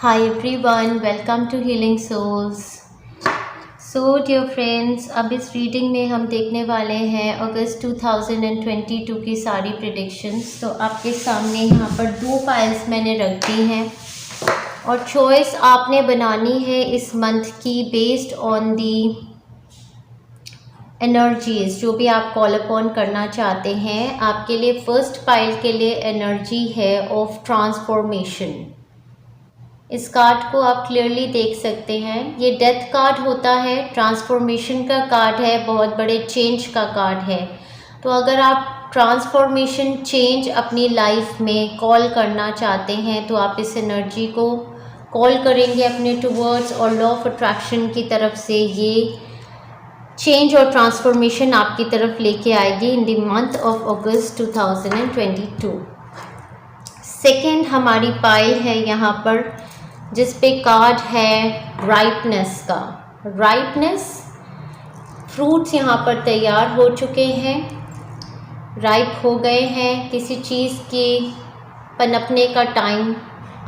Hi everyone, welcome to Healing Souls. So dear friends, अब इस reading में हम देखने वाले हैं अगस्त 2022 की सारी प्रिडिक्शंस। तो आपके सामने यहाँ पर दो फाइल्स मैंने रख दी हैं और चॉइस आपने बनानी है इस मंथ की बेस्ड ऑन दी एनर्जीज जो भी आप कॉल अपॉन करना चाहते हैं। आपके लिए फर्स्ट फाइल के लिए एनर्जी है ऑफ ट्रांसफॉर्मेशन। इस कार्ड को आप क्लियरली देख सकते हैं, ये डेथ कार्ड होता है, ट्रांसफॉर्मेशन का कार्ड है, बहुत बड़े चेंज का कार्ड है। तो अगर आप ट्रांसफॉर्मेशन चेंज अपनी लाइफ में कॉल करना चाहते हैं तो आप इस एनर्जी को कॉल करेंगे अपने टुवर्ड्स और लॉ ऑफ अट्रैक्शन की तरफ से ये चेंज और ट्रांसफॉर्मेशन आपकी तरफ लेके आएगी in the month of August 2022। Second हमारी पाइल है यहाँ पर जिस पे कार्ड है राइपनेस का। राइपनेस, फ्रूट्स यहाँ पर तैयार हो चुके हैं, राइप हो गए हैं, किसी चीज़ के पनपने का टाइम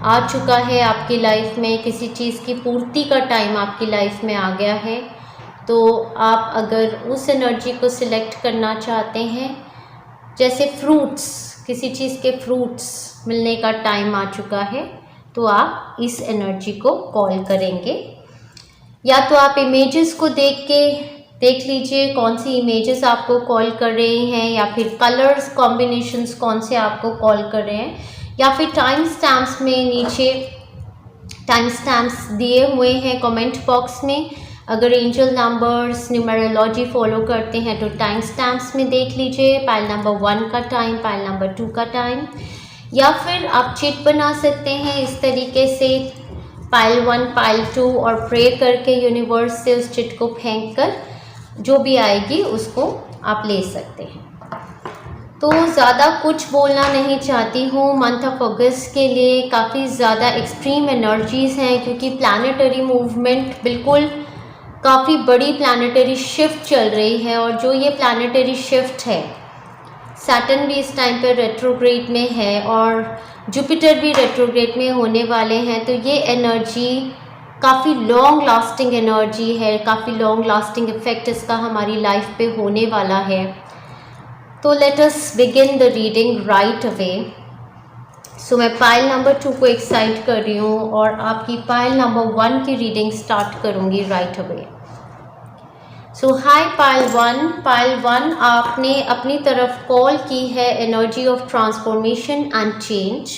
आ चुका है आपकी लाइफ में, किसी चीज़ की पूर्ति का टाइम आपकी लाइफ में आ गया है। तो आप अगर उस एनर्जी को सिलेक्ट करना चाहते हैं, जैसे फ्रूट्स, किसी चीज़ के फ्रूट्स मिलने का टाइम आ चुका है, तो आप इस एनर्जी को कॉल करेंगे। या तो आप इमेजेस को देख लीजिए कौन सी इमेजेस आपको कॉल कर रहे हैं, या फिर कलर्स कॉम्बिनेशंस कौन से आपको कॉल कर रहे हैं, या फिर टाइम स्टैम्प्स में नीचे टाइम स्टैम्प्स दिए हुए हैं कमेंट बॉक्स में। अगर एंजल नंबर्स न्यूमरोलॉजी फॉलो करते हैं तो टाइम स्टैम्प्स में देख लीजिए पाइल नंबर 1 का टाइम, पाइल नंबर 2 का टाइम, या फिर आप चिट बना सकते हैं इस तरीके से पाइल 1 पाइल 2 और प्रे करके यूनिवर्स से उस चिट को फेंक कर जो भी आएगी उसको आप ले सकते हैं। तो ज़्यादा कुछ बोलना नहीं चाहती हूँ, मंथ ऑफ अगस्त के लिए काफ़ी ज़्यादा एक्सट्रीम एनर्जीज़ हैं क्योंकि प्लानिटरी मूवमेंट बिल्कुल काफ़ी बड़ी प्लानिटरी शिफ्ट चल रही है। और जो ये प्लानिटरी शिफ्ट है, सैटर्न भी इस टाइम पर रेट्रोग्रेड में है और जुपिटर भी रेट्रोग्रेड में होने वाले हैं। तो ये एनर्जी काफ़ी लॉन्ग लास्टिंग एनर्जी है, काफ़ी लॉन्ग लास्टिंग इफेक्ट इसका हमारी लाइफ पे होने वाला है। तो let us begin the reading right away. So मैं पाइल नंबर 2 को एक्साइट कर रही हूँ और आपकी पाइल नंबर 1 की रीडिंग स्टार्ट करूँगी right away. So hi pile 1, आपने अपनी तरफ कॉल की है energy of transformation and change.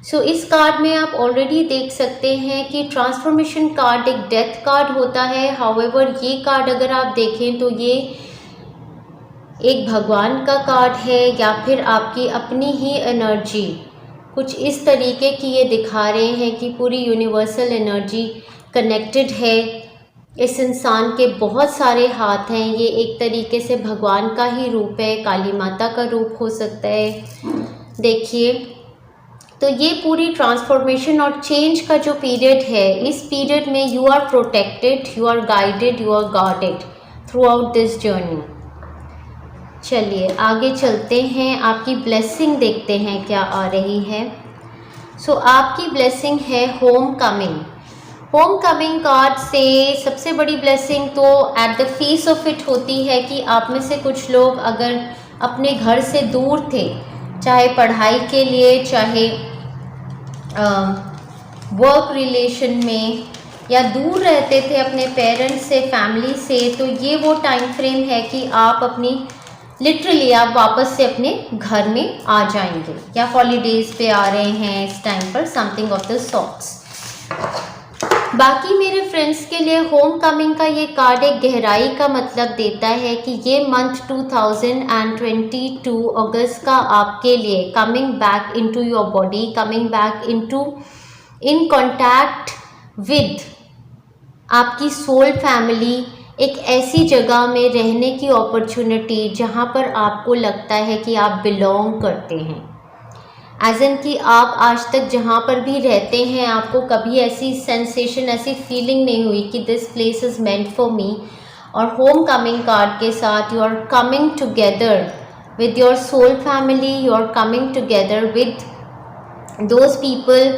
So इस कार्ड में आप ऑलरेडी देख सकते हैं कि ट्रांसफॉर्मेशन कार्ड एक डेथ कार्ड होता है। हाउएवर ये कार्ड अगर आप देखें तो ये एक भगवान का कार्ड है या फिर आपकी अपनी ही एनर्जी कुछ इस तरीके की ये दिखा रहे हैं कि पूरी यूनिवर्सल एनर्जी कनेक्टेड है। इस इंसान के बहुत सारे हाथ हैं, ये एक तरीके से भगवान का ही रूप है, काली माता का रूप हो सकता है। देखिए, तो ये पूरी ट्रांसफॉर्मेशन और चेंज का जो पीरियड है, इस पीरियड में you are protected, you are guided, you are guarded throughout this journey. चलिए आगे चलते हैं, आपकी ब्लेसिंग देखते हैं क्या आ रही है। सो आपकी ब्लेसिंग है home coming. Home coming card से सबसे बड़ी ब्लेसिंग तो at the face of it होती है कि आप में से कुछ लोग अगर अपने घर से दूर थे, चाहे पढ़ाई के लिए, चाहे वर्क रिलेशन में, या दूर रहते थे अपने पेरेंट्स से, फैमिली से, तो ये वो टाइम फ्रेम है कि आप अपनी लिटरली आप वापस से अपने घर में आ जाएंगे या हॉलीडेज़ पे आ रहे हैं इस टाइम पर, समथिंग ऑफ द सॉर्ट्स। बाकी मेरे फ्रेंड्स के लिए होम कमिंग का ये कार्ड एक गहराई का मतलब देता है कि ये मंथ 2022 अगस्त का आपके लिए coming back into your body, coming back into in contact with आपकी सोल फैमिली, एक ऐसी जगह में रहने की अपॉर्चुनिटी जहाँ पर आपको लगता है कि आप बिलोंग करते हैं। एज इन कि आप आज तक जहाँ पर भी रहते हैं आपको कभी ऐसी सेंसेशन, ऐसी फीलिंग नहीं हुई कि this place is meant for me. और होम कमिंग कार्ड के साथ you are coming together with your soul family, you are coming together with those people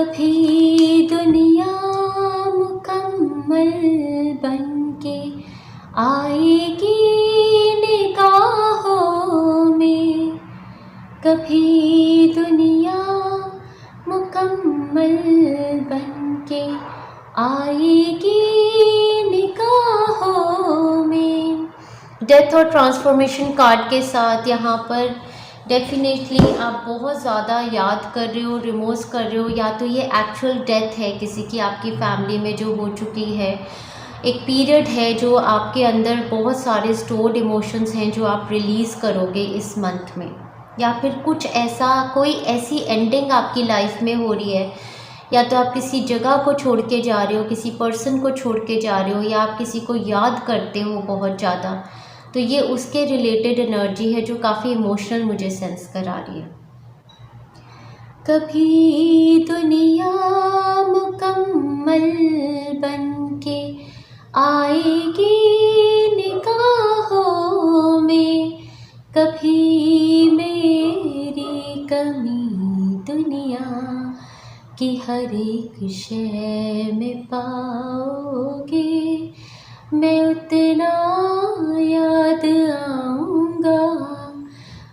कभी दुनिया मुकम्मल बनके आएगी निगाहों में, कभी दुनिया मुकम्मल बनके आएगी निगाहों में। डेथ और ट्रांसफॉर्मेशन कार्ड के साथ यहाँ पर डेफिनेटली आप बहुत ज़्यादा याद कर रहे हो, रिमोर्स कर रहे हो, या तो ये एक्चुअल डेथ है किसी की आपकी फैमिली में जो हो चुकी है, एक पीरियड है जो आपके अंदर बहुत सारे स्टोर्ड इमोशंस हैं जो आप रिलीज़ करोगे इस मंथ में, या फिर कुछ ऐसा कोई ऐसी एंडिंग आपकी लाइफ में हो रही है, या तो आप किसी जगह को छोड़ के जा रहे हो, किसी पर्सन को छोड़ के जा रहे हो, या आप किसी को याद करते हो बहुत ज़्यादा, तो ये उसके रिलेटेड एनर्जी है जो काफ़ी इमोशनल मुझे सेंस करा रही है। कभी दुनिया मुकम्मल बनके आएगी निगाहों में, कभी मेरी कमी दुनिया की हर एक शय में पाओगे, मैं उतना याद आऊँगा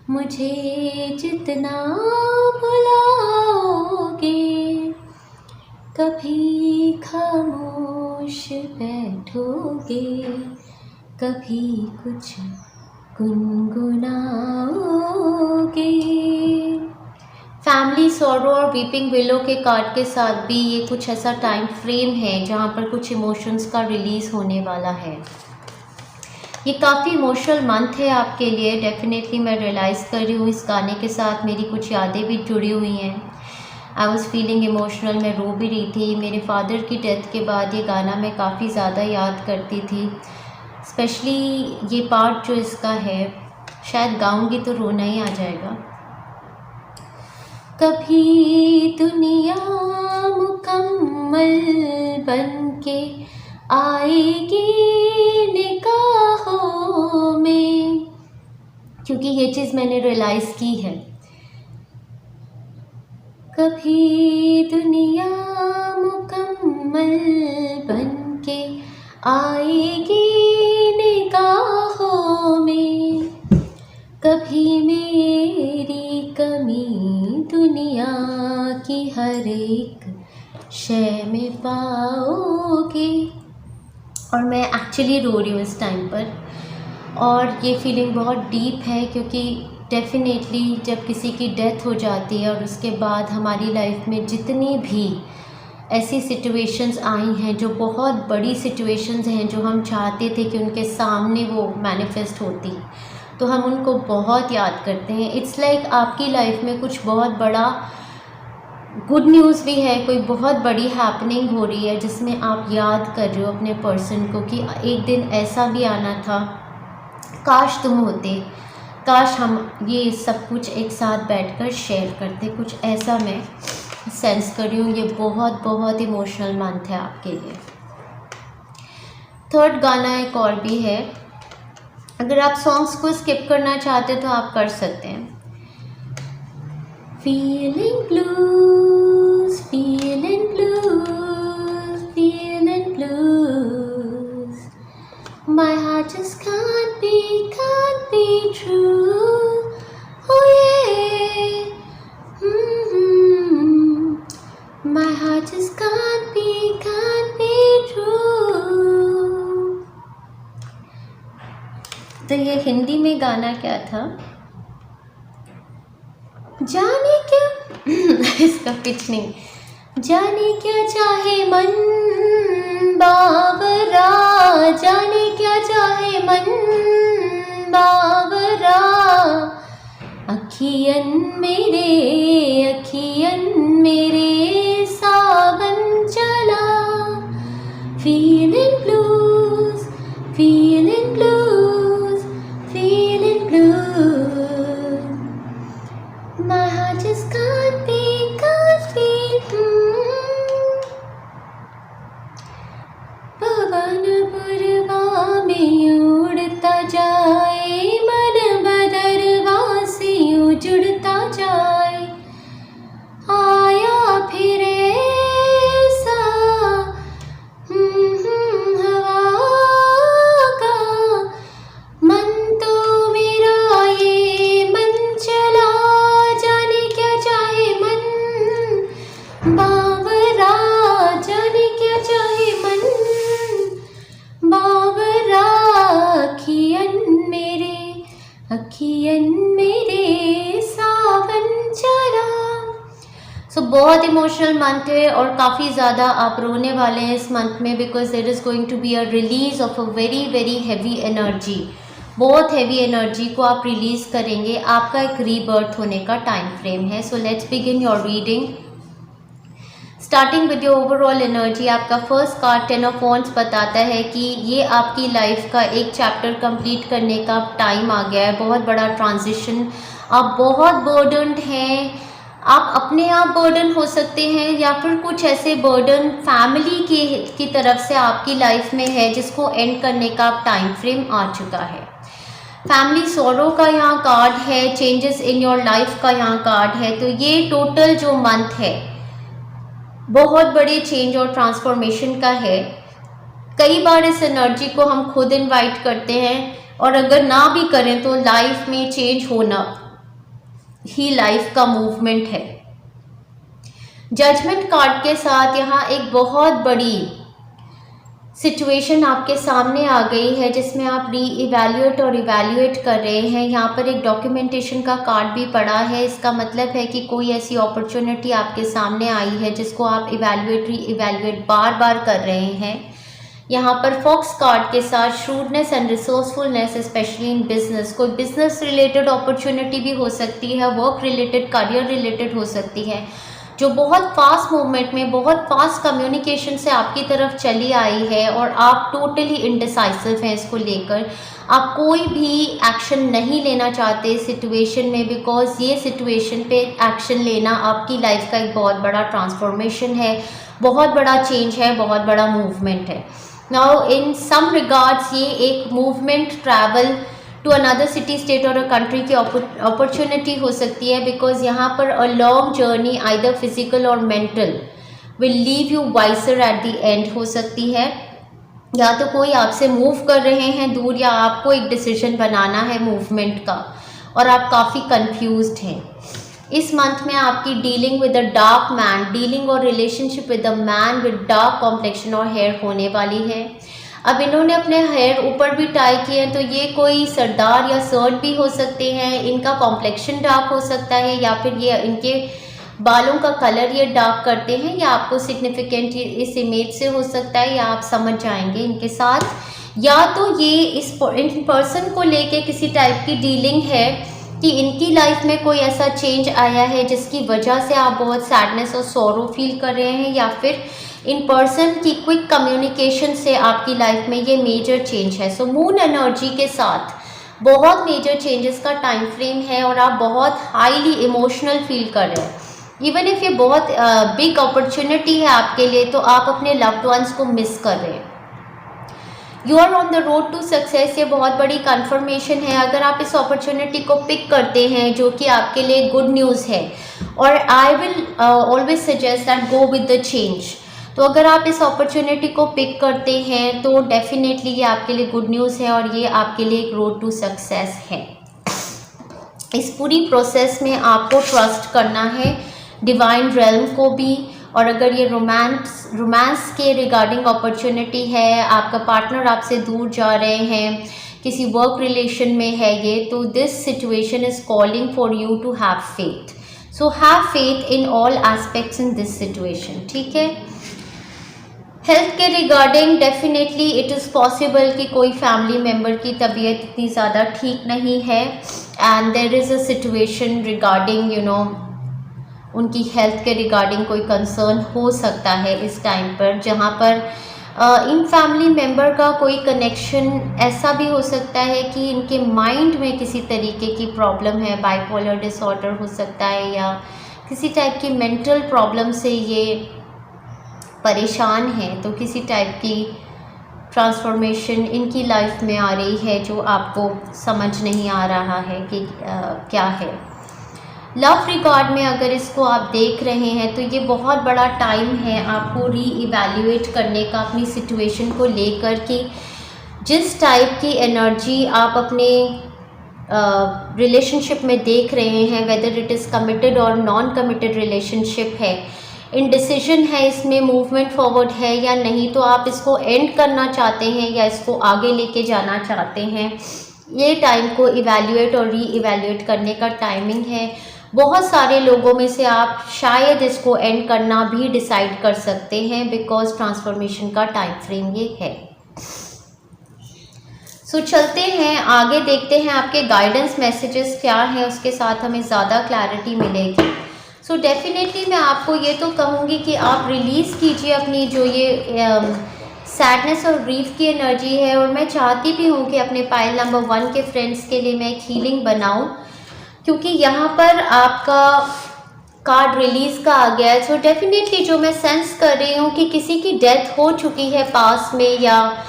मुझे जितना बुलाओगे, कभी खामोश बैठोगे, कभी कुछ गुनगुनाओगे। फैमिली सॉरो और वीपिंग विलो के कार्ड के साथ भी ये कुछ ऐसा टाइम फ्रेम है जहाँ पर कुछ इमोशंस का रिलीज़ होने वाला है। ये काफ़ी इमोशनल मंथ है आपके लिए, डेफिनेटली मैं रियलाइज़ कर रही हूँ। इस गाने के साथ मेरी कुछ यादें भी जुड़ी हुई हैं। आई वॉज़ फीलिंग इमोशनल, मैं रो भी रही थी। मेरे फादर की डेथ के बाद ये गाना मैं काफ़ी ज़्यादा याद करती थी, स्पेशली ये पार्ट जो इसका है, शायद गाऊंगी तो रोना ही आ जाएगा। कभी दुनिया मुकम्मल बनके आएगी निगाहों में, क्योंकि ये चीज़ मैंने रियलाइज़ की है। कभी दुनिया मुकम्मल बनके आएगी निगाहों में, कभी मेरी कमी दुनिया की हर एक शय में पाओगे। और मैं एक्चुअली रो रही हूँ इस टाइम पर, और ये फीलिंग बहुत डीप है, क्योंकि डेफिनेटली जब किसी की डेथ हो जाती है और उसके बाद हमारी लाइफ में जितनी भी ऐसी सिचुएशंस आई हैं जो बहुत बड़ी सिचुएशंस हैं, जो हम चाहते थे कि उनके सामने वो मैनिफेस्ट होती, तो हम उनको बहुत याद करते हैं। इट्स लाइक आपकी लाइफ में कुछ बहुत बड़ा गुड न्यूज़ भी है, कोई बहुत बड़ी हैपनिंग हो रही है जिसमें आप याद कर रहे हो अपने पर्सन को कि एक दिन ऐसा भी आना था, काश तुम होते, काश हम ये सब कुछ एक साथ बैठकर शेयर करते। कुछ ऐसा मैं सेंस कर रही हूँ। ये बहुत बहुत इमोशनल मंथ है आपके लिए। थर्ड गाना एक और भी है, अगर आप सॉन्ग्स को स्किप करना चाहते हो तो आप कर सकते हैं। Feeling blues, feeling blues, feeling blues. My heart just can't be true. Oh yeah. My heart just can't be true. तो ये हिंदी में गाना क्या था, जाने क्या इसका पिच नहीं, जाने क्या चाहे मन बावरा, जाने क्या चाहे मन बावरा, अखियन मेरे सावन चला। Feeling blues, feeling blues, feeling blues. My heart just can't be पवन पुरवा में उड़ता जाए, मन बदरवा से जुड़ता जाए, आया फिरे सो बहुत इमोशनल मंथ है और काफ़ी ज़्यादा आप रोने वाले हैं इस मंथ में, because there is going to be a release of a very very heavy energy. बहुत हैवी एनर्जी को आप रिलीज़ करेंगे। आपका एक रीबर्थ होने का टाइम फ्रेम है। So let's begin your reading. Starting with your overall energy, आपका फर्स्ट कार्ड 10 ऑफ वॉन्ड्स बताता है कि ये आपकी लाइफ का एक चैप्टर कंप्लीट करने का टाइम आ गया है। बहुत बड़ा ट्रांजिशन, आप बहुत बर्डन्ड हैं। आप अपने आप बर्डन हो सकते हैं या फिर कुछ ऐसे बर्डन फैमिली की तरफ से आपकी लाइफ में है जिसको एंड करने का टाइम फ्रेम आ चुका है। फैमिली सोरो का यहाँ कार्ड है, चेंजेस इन योर लाइफ का यहाँ कार्ड है। तो ये टोटल जो मंथ है बहुत बड़े चेंज और ट्रांसफॉर्मेशन का है। कई बार इस एनर्जी को हम खुद इनवाइट करते हैं और अगर ना भी करें तो लाइफ में चेंज होना ही लाइफ का मूवमेंट है। जजमेंट कार्ड के साथ यहाँ एक बहुत बड़ी सिचुएशन आपके सामने आ गई है जिसमें आप री इवैल्यूएट और इवैल्यूएट कर रहे हैं। यहाँ पर एक डॉक्यूमेंटेशन का कार्ड भी पड़ा है। इसका मतलब है कि कोई ऐसी अपॉर्चुनिटी आपके सामने आई है जिसको आप इवैल्यूएट री इवैल्यूएट बार बार कर रहे हैं। यहाँ पर फॉक्स कार्ड के साथ shrewdness and resourcefulness, especially in business. कोई बिजनेस रिलेटेड अपॉर्चुनिटी भी हो सकती है, वर्क रिलेटेड, करियर रिलेटेड हो सकती है, जो बहुत फास्ट मूवमेंट में, बहुत फास्ट कम्युनिकेशन से आपकी तरफ चली आई है और आप टोटली इनडिसाइसिव हैं इसको लेकर। आप कोई भी एक्शन नहीं लेना चाहते इस सिचुएशन में, बिकॉज ये सिचुएशन पे एक्शन लेना आपकी लाइफ का एक बहुत बड़ा ट्रांसफॉर्मेशन है, बहुत बड़ा चेंज है, बहुत बड़ा मूवमेंट है। नाउ इन सम रिगार्ड्स ये एक movement, travel to another city, state और अ कंट्री की अपॉर्चुनिटी हो सकती है, बिकॉज यहाँ पर a long journey either physical और mental will leave you wiser at the end हो सकती है। या तो कोई आपसे मूव कर रहे हैं दूर, या आपको एक डिसीजन बनाना है मूवमेंट का और आप काफ़ी कंफ्यूज्ड हैं। इस मंथ में आपकी dealing with a dark man, dealing और relationship with a man with dark complexion और हेयर होने वाली है। अब इन्होंने अपने हेयर ऊपर भी टाई किए हैं, तो ये कोई सरदार या सर्ट भी हो सकते हैं। इनका कॉम्प्लेक्शन डार्क हो सकता है, या फिर ये इनके बालों का कलर ये डार्क करते हैं, या आपको सिग्निफिकेंट इस इमेज से हो सकता है, या आप समझ जाएंगे इनके साथ। या तो ये इन पर्सन को लेके किसी टाइप की डीलिंग है कि इनकी लाइफ में कोई ऐसा चेंज आया है जिसकी वजह से आप बहुत सैडनेस और सॉरो फील कर रहे हैं, या फिर इन पर्सन की क्विक कम्युनिकेशन से आपकी लाइफ में ये मेजर चेंज है। सो मून एनर्जी के साथ बहुत मेजर चेंजेस का टाइम फ्रेम है और आप बहुत हाईली इमोशनल फील कर रहे हैं। इवन इफ ये बहुत बिग अपॉर्चुनिटी है आपके लिए, तो आप अपने लव्ड वंस को मिस कर रहे हैं। You are on the road to success, ये बहुत बड़ी कन्फर्मेशन है। अगर आप इस अपॉर्चुनिटी को पिक करते हैं जो कि आपके लिए गुड न्यूज़ है, और I will always suggest that go with the change. तो अगर आप इस अपॉर्चुनिटी को पिक करते हैं तो डेफिनेटली ये आपके लिए गुड न्यूज़ है और ये आपके लिए एक रोड टू सक्सेस है। इस पूरी प्रोसेस में आपको ट्रस्ट करना है डिवाइन रेल्म को भी। और अगर ये रोमांस के रिगार्डिंग अपॉर्चुनिटी है, आपका पार्टनर आपसे दूर जा रहे हैं, किसी वर्क रिलेशन में है ये, तो this situation is calling for you to have faith. So have faith in all aspects in this situation, ठीक है। हेल्थ के regarding definitely it is possible कि कोई फैमिली मेम्बर की तबीयत इतनी ज़्यादा ठीक नहीं है, and there is a situation regarding उनकी हेल्थ के रिगार्डिंग कोई कंसर्न हो सकता है इस टाइम पर, जहाँ पर इन फैमिली मेम्बर का कोई कनेक्शन ऐसा भी हो सकता है कि इनके माइंड में किसी तरीके की प्रॉब्लम है, बाइपोलर डिसऑर्डर हो सकता है, या किसी टाइप की मेंटल प्रॉब्लम से ये परेशान हैं। तो किसी टाइप की ट्रांसफॉर्मेशन इनकी लाइफ में आ रही है जो आपको समझ नहीं आ रहा है कि क्या है। लव रिगार्ड में अगर इसको आप देख रहे हैं तो ये बहुत बड़ा टाइम है आपको री इवैल्यूएट करने का अपनी सिचुएशन को लेकर कि जिस टाइप की एनर्जी आप अपने रिलेशनशिप में देख रहे हैं, वेदर इट इज़ कमिटेड और नॉन कमिटेड रिलेशनशिप है, इनडिसीजन है, इसमें मूवमेंट फॉरवर्ड है या नहीं, तो आप इसको एंड करना चाहते हैं या इसको आगे लेके जाना चाहते हैं, ये टाइम को इवैल्यूएट और री इवैल्यूएट करने का टाइमिंग है। बहुत सारे लोगों में से आप शायद इसको एंड करना भी डिसाइड कर सकते हैं, बिकॉज ट्रांसफॉर्मेशन का टाइम फ्रेम ये है। सो चलते हैं आगे, देखते हैं आपके गाइडेंस मैसेजेस क्या हैं, उसके साथ हमें ज़्यादा क्लैरिटी मिलेगी। सो डेफिनेटली मैं आपको ये तो कहूँगी कि आप रिलीज़ कीजिए अपनी जो ये सैडनेस और ग्रीफ की एनर्जी है, और मैं चाहती भी हूँ कि अपने पाइल नंबर 1 के फ्रेंड्स के लिए मैं एक हीलिंग बनाऊँ, क्योंकि यहाँ पर आपका कार्ड रिलीज़ का आ गया है। सो डेफिनेटली जो मैं सेंस कर रही हूँ कि किसी की डेथ हो चुकी है पास में, या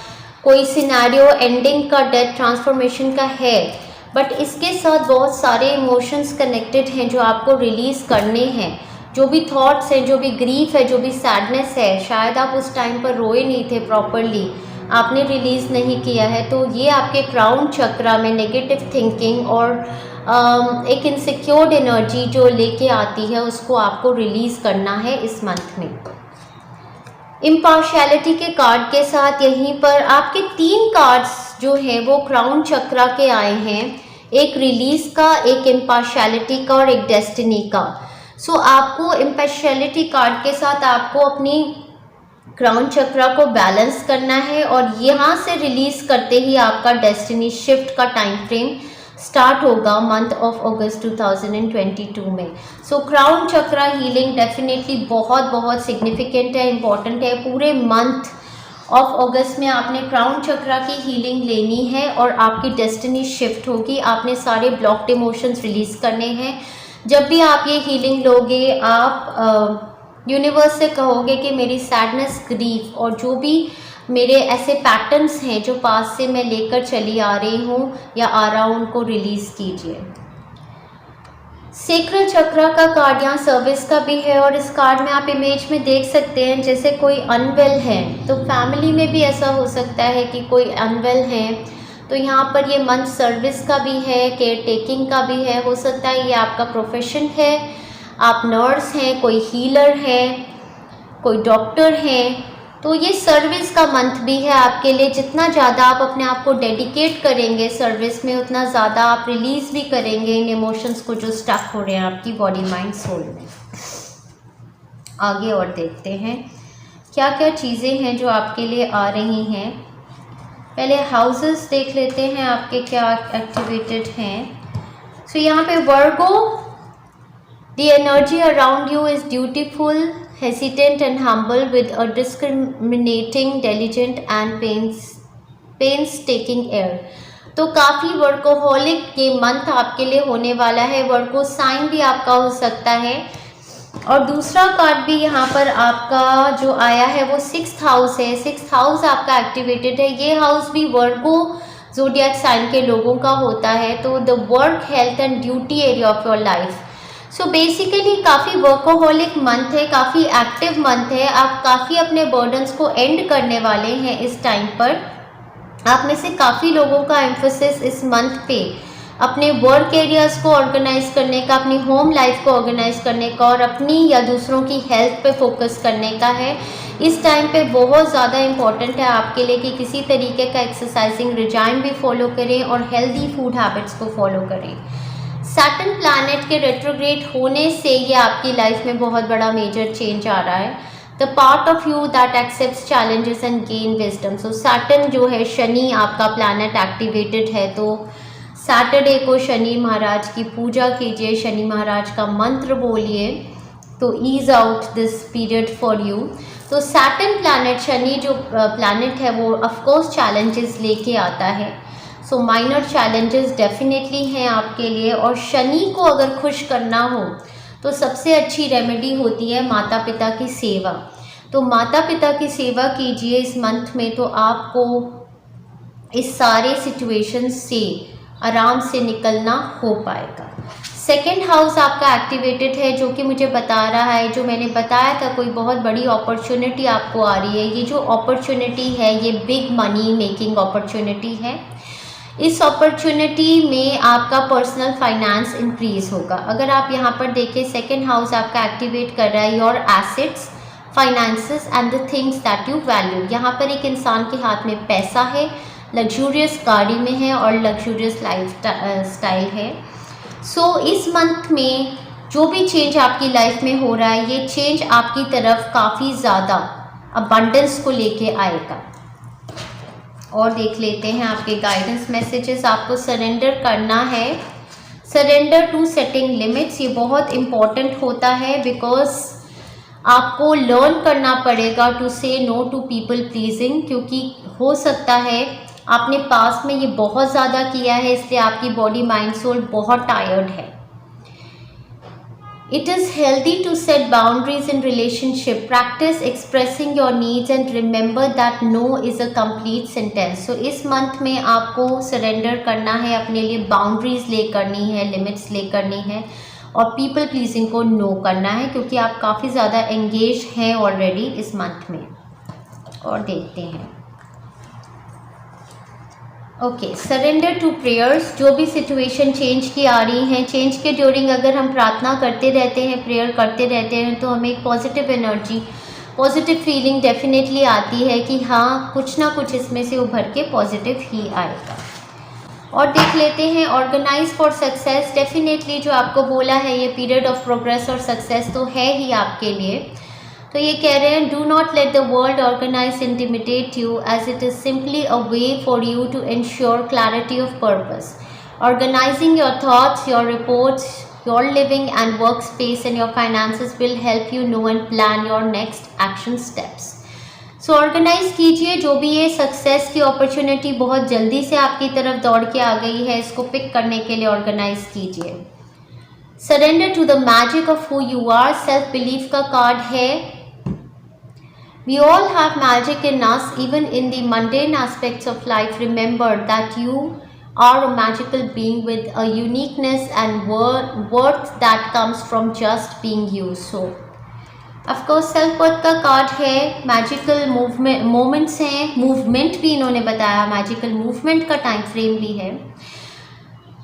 कोई सिनेरियो एंडिंग का, डेथ ट्रांसफॉर्मेशन का है, बट इसके साथ बहुत सारे इमोशंस कनेक्टेड हैं जो आपको रिलीज़ करने हैं। जो भी थॉट्स हैं, जो भी ग्रीफ है, जो भी सैडनेस है, शायद आप उस टाइम पर रोए नहीं थे प्रॉपरली, आपने रिलीज़ नहीं किया है, तो ये आपके क्राउन चक्रा में नेगेटिव थिंकिंग और एक इनसिक्योर्ड एनर्जी जो लेके आती है, उसको आपको रिलीज़ करना है इस मंथ में। इम्पार्शियलिटी के कार्ड के साथ यहीं पर आपके 3 कार्ड्स जो हैं वो क्राउन चक्रा के आए हैं, एक रिलीज़ का, एक इम्पार्शियलिटी का और एक डेस्टिनी का। सो आपको इम्पार्शियलिटी कार्ड के साथ आपको अपनी क्राउन चक्रा को बैलेंस करना है, और यहाँ से रिलीज़ करते ही आपका डेस्टिनी शिफ्ट का टाइम फ्रेम स्टार्ट होगा मंथ ऑफ अगस्त 2022 में। सो क्राउन चक्रा हीलिंग डेफिनेटली बहुत बहुत सिग्निफिकेंट है, इम्पॉर्टेंट है। पूरे मंथ ऑफ अगस्त में आपने क्राउन चक्रा की हीलिंग लेनी है और आपकी डेस्टिनी शिफ्ट होगी। आपने सारे ब्लॉक्ड इमोशंस रिलीज़ करने हैं। जब भी आप ये हीलिंग लोगे, आप यूनिवर्स से कहोगे कि मेरी सैडनेस, ग्रीफ और जो भी मेरे ऐसे पैटर्न्स हैं जो पास से मैं लेकर चली आ रही हूँ या आ रहा हूँ, उनको रिलीज़ कीजिए। सेक्रल चक्रा का कार्ड यहाँ सर्विस का भी है, और इस कार्ड में आप इमेज में देख सकते हैं जैसे कोई अनवेल है, तो फैमिली में भी ऐसा हो सकता है कि कोई अनवेल है, तो यहाँ पर ये मंथ सर्विस का भी है, केयर टेकिंग का भी है। हो सकता है ये आपका प्रोफेशन है, आप नर्स हैं, कोई हीलर है, कोई डॉक्टर हैं, तो ये सर्विस का मंथ भी है आपके लिए। जितना ज़्यादा आप अपने आप को डेडिकेट करेंगे सर्विस में, उतना ज़्यादा आप रिलीज़ भी करेंगे इन इमोशंस को जो स्टक हो रहे हैं आपकी बॉडी, माइंड, सोल में। आगे और देखते हैं क्या क्या चीज़ें हैं जो आपके लिए आ रही हैं। पहले हाउसेस देख लेते हैं आपके क्या एक्टिवेटेड हैं। सो यहाँ पे Virgo, the energy around you is beautiful, hesitant and humble, with a discriminating, diligent and painstaking air। तो काफ़ी वर्कोहॉलिक ये मंथ आपके लिए होने वाला है। वर्को साइन भी आपका हो सकता है। और दूसरा कार्ड भी यहाँ पर आपका जो आया है वो 6th हाउस है। 6th हाउस आपका एक्टिवेटेड है। ये हाउस भी वर्को ज़ोडिएक साइन के लोगों का होता है। तो the work, health and duty area of your life. So basically काफ़ी वर्कोहॉलिक मंथ है, काफ़ी एक्टिव मंथ है। आप काफ़ी अपने बर्डन्स को एंड करने वाले हैं इस टाइम पर। आप में से काफ़ी लोगों का एम्फोसिस इस मंथ पे अपने वर्क एरियाज़ को ऑर्गेनाइज करने का, अपनी होम लाइफ को ऑर्गेनाइज करने का और अपनी या दूसरों की हेल्थ पे फोकस करने का है। इस टाइम पे बहुत ज़्यादा इम्पॉर्टेंट है आपके लिए कि किसी तरीके का एक्सरसाइजिंग रिजाइम भी फॉलो करें और हेल्दी फूड हैबिट्स को फॉलो करें। सैटर्न प्लैनेट के रेट्रोग्रेड होने से ये आपकी लाइफ में बहुत बड़ा मेजर चेंज आ रहा है। The part of you that accepts challenges and gain wisdom. So Saturn जो है, शनि आपका प्लैनेट एक्टिवेटेड है, तो सैटरडे को शनि महाराज की पूजा कीजिए, शनि महाराज का मंत्र बोलिए, तो ease out this period for you. तो सैटर्न प्लैनेट, शनि जो प्लैनेट है, वो ऑफकोर्स चैलेंजेस लेके आता है। सो माइनर चैलेंजेस डेफिनेटली हैं आपके लिए। और शनि को अगर खुश करना हो तो सबसे अच्छी रेमेडी होती है माता पिता की सेवा। तो माता पिता की सेवा कीजिए इस मंथ में, तो आपको इस सारे सिचुएशंस से आराम से निकलना हो पाएगा। 2nd हाउस आपका एक्टिवेटेड है, जो कि मुझे बता रहा है, जो मैंने बताया था, कोई बहुत बड़ी अपॉर्चुनिटी आपको आ रही है। ये जो अपॉर्चुनिटी है ये बिग मनी मेकिंग अपॉर्चुनिटी है। इस अपॉर्चुनिटी में आपका पर्सनल फाइनेंस इंक्रीज होगा। अगर आप यहाँ पर देखें, 2nd हाउस आपका एक्टिवेट कर रहा है your assets, finances and the things that you value. यहाँ पर एक इंसान के हाथ में पैसा है, लग्जूरियस गाड़ी में है और लग्जूरियस लाइफ स्टाइल है। सो इस मंथ में जो भी चेंज आपकी लाइफ में हो रहा है, ये चेंज आपकी तरफ काफ़ी ज़्यादा अबंडेंस को लेके आएगा। और देख लेते हैं आपके गाइडेंस मैसेजेस। आपको सरेंडर करना है, सरेंडर टू सेटिंग लिमिट्स। ये बहुत इम्पॉर्टेंट होता है बिकॉज आपको लर्न करना पड़ेगा टू से नो टू पीपल प्लीजिंग, क्योंकि हो सकता है आपने पास्ट में ये बहुत ज़्यादा किया है, इसलिए आपकी बॉडी माइंड सोल बहुत टायर्ड है। It is healthy to set boundaries in relationship. Practice expressing your needs and remember that no is a complete sentence. So इस मंथ में आपको सरेंडर करना है, अपने लिए बाउंड्रीज ले करनी है, लिमिट्स ले करनी है और पीपल प्लीजिंग को नो करना है, क्योंकि आप काफ़ी ज़्यादा एंगेज हैं ऑलरेडी इस मंथ में। और देखते हैं ओके, सरेंडर टू प्रेयर्स। जो भी सिचुएशन चेंज की आ रही हैं, चेंज के ड्यूरिंग अगर हम प्रार्थना करते रहते हैं, प्रेयर करते रहते हैं, तो हमें एक positive energy, positive feeling definitely आती है कि हाँ कुछ ना कुछ इसमें से उभर के पॉजिटिव ही आएगा। और देख लेते हैं ऑर्गेनाइज फॉर सक्सेस। डेफिनेटली जो आपको बोला है ये पीरियड ऑफ प्रोग्रेस और सक्सेस तो है ही आपके लिए। तो ये कह रहे हैं do not let the world organise intimidate you as it is simply a way for you to ensure clarity of purpose. Organising your thoughts, your reports, your living and work space and your finances will help you know and plan your next action steps. So organise कीजिए जो भी ये success की opportunity बहुत जल्दी से आपकी तरफ दौड़ के आ गई है, इसको पिक करने के लिए ऑर्गेनाइज कीजिए। Surrender to the magic of who you are. Self belief का कार्ड है। We all have magic in us, even in the mundane aspects of life. Remember that you are a magical being with a uniqueness and worth that comes from just being you. So, of course, self worth का card है। Magical moments हैं, movement भी इन्होंने बताया, magical movement का time frame भी है।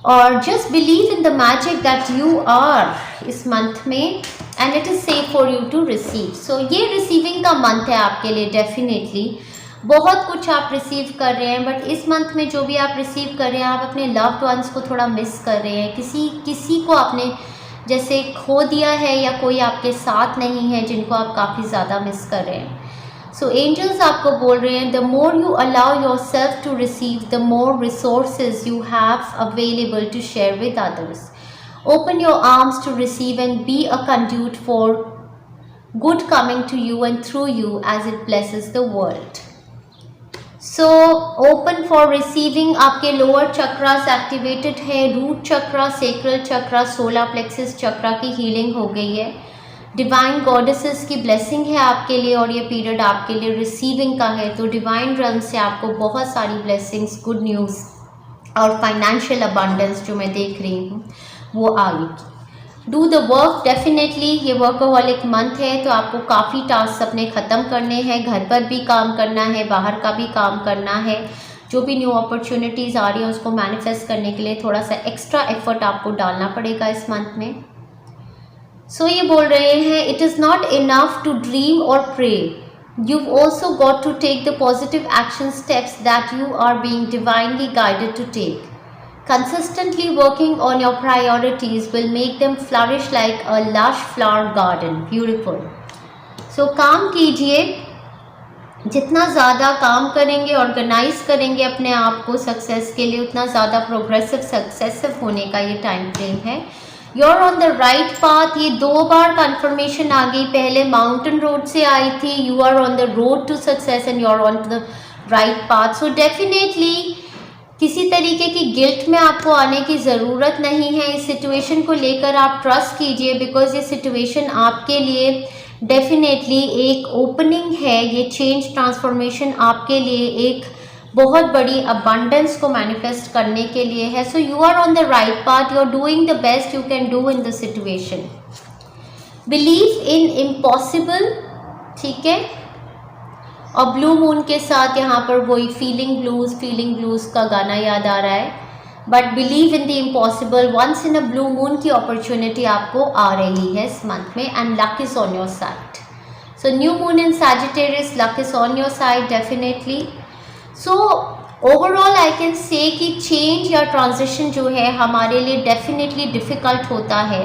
और just believe in the magic that you are इस मंथ में and it is safe for you to receive. So ये रिसीविंग का मंथ है आपके लिए। डेफिनेटली बहुत कुछ आप रिसीव कर रहे हैं, बट इस मंथ में जो भी आप रिसीव कर रहे हैं, आप अपने लव्ड वंस को थोड़ा मिस कर रहे हैं। किसी को आपने जैसे खो दिया है या कोई आपके साथ नहीं है जिनको आप काफ़ी ज़्यादा मिस कर रहे हैं। सो एंजल्स आपको बोल रहे हैं the more you allow your self to receive the more resources you have available to share with others. Open your arms to receive and be a conduit for good coming to you and through you as it blesses the world. So open for receiving। आपके lower chakras activated है। Root चक्रा, sacral चक्रा, solar plexus चक्रा की healing हो गई है। Divine goddesses की blessing है आपके लिए और ये पीरियड आपके लिए रिसीविंग का है। तो डिवाइन रन से आपको बहुत सारी ब्लेसिंग्स, गुड न्यूज़ और फाइनेंशियल अबंडेंस जो मैं देख रही हूँ वो आएगी। Do the work. डेफिनेटली ये वर्कहोलिक मंथ है, तो आपको काफ़ी टास्क अपने ख़त्म करने हैं। घर पर भी काम करना है, बाहर का भी काम करना है। जो भी न्यू अपॉर्चुनिटीज़ आ रही हैं उसको मैनिफेस्ट करने के लिए थोड़ा सा एक्स्ट्रा एफर्ट आपको डालना पड़ेगा इस मंथ में। सो ये बोल रहे हैं it is not enough to dream और pray, you've also got to take the positive action steps that you are being divinely guided to take. Consistently working on your priorities will make them flourish like a lush flower garden. Beautiful. So काम कीजिए, जितना ज़्यादा काम करेंगे, organise करेंगे अपने आप को सक्सेस के लिए, उतना ज़्यादा प्रोग्रेसिव सक्सेसिव होने का ये टाइम फ्रेम है। You're on the right path। ये 2 बार कन्फर्मेशन आ गई, पहले माउंटेन रोड से आई थी। You are on the road to success and you're on the right path. So definitely किसी तरीके की गिल्ट में आपको आने की ज़रूरत नहीं है। इस सिचुएशन को लेकर आप ट्रस्ट कीजिए बिकॉज ये सिचुएशन आपके लिए डेफिनेटली एक ओपनिंग है। ये चेंज ट्रांसफॉर्मेशन आपके लिए एक बहुत बड़ी अबंडेंस को मैनिफेस्ट करने के लिए है। So you are on the right path, you are doing the best you can do in the situation. Believe in impossible, ठीक है। और ब्लू मून के साथ यहाँ पर वही फीलिंग ब्लूज़ का गाना याद आ रहा है। But believe in the impossible, once in a blue moon की अपॉर्चुनिटी आपको आ रही है इस मंथ में and luck is on your side. So new moon in Sagittarius, luck is on your side definitely. So overall I can say कि change या transition जो है हमारे लिए डेफिनेटली डिफ़िकल्ट होता है।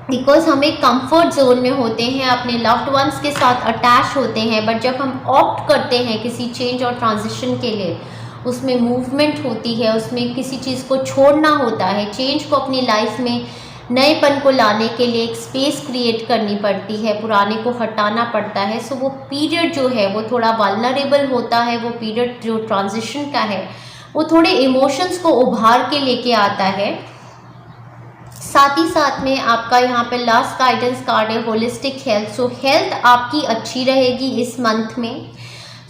बिकॉज हम एक कंफर्ट जोन में होते हैं, अपने लव्ड वंस के साथ अटैच होते हैं, बट जब हम ऑप्ट करते हैं किसी चेंज और ट्रांजिशन के लिए, उसमें मूवमेंट होती है, उसमें किसी चीज़ को छोड़ना होता है, चेंज को अपनी लाइफ में नएपन को लाने के लिए एक स्पेस क्रिएट करनी पड़ती है, पुराने को हटाना पड़ता है। सो वो पीरियड जो है वो थोड़ा वल्नरेबल होता है, वो पीरियड जो ट्रांजिशन का है वो थोड़े इमोशंस को उभार के लेके आता है। साथ ही साथ में आपका यहाँ पे लास्ट गाइडेंस कार्ड है होलिस्टिक हेल्थ। सो हेल्थ आपकी अच्छी रहेगी इस मंथ में।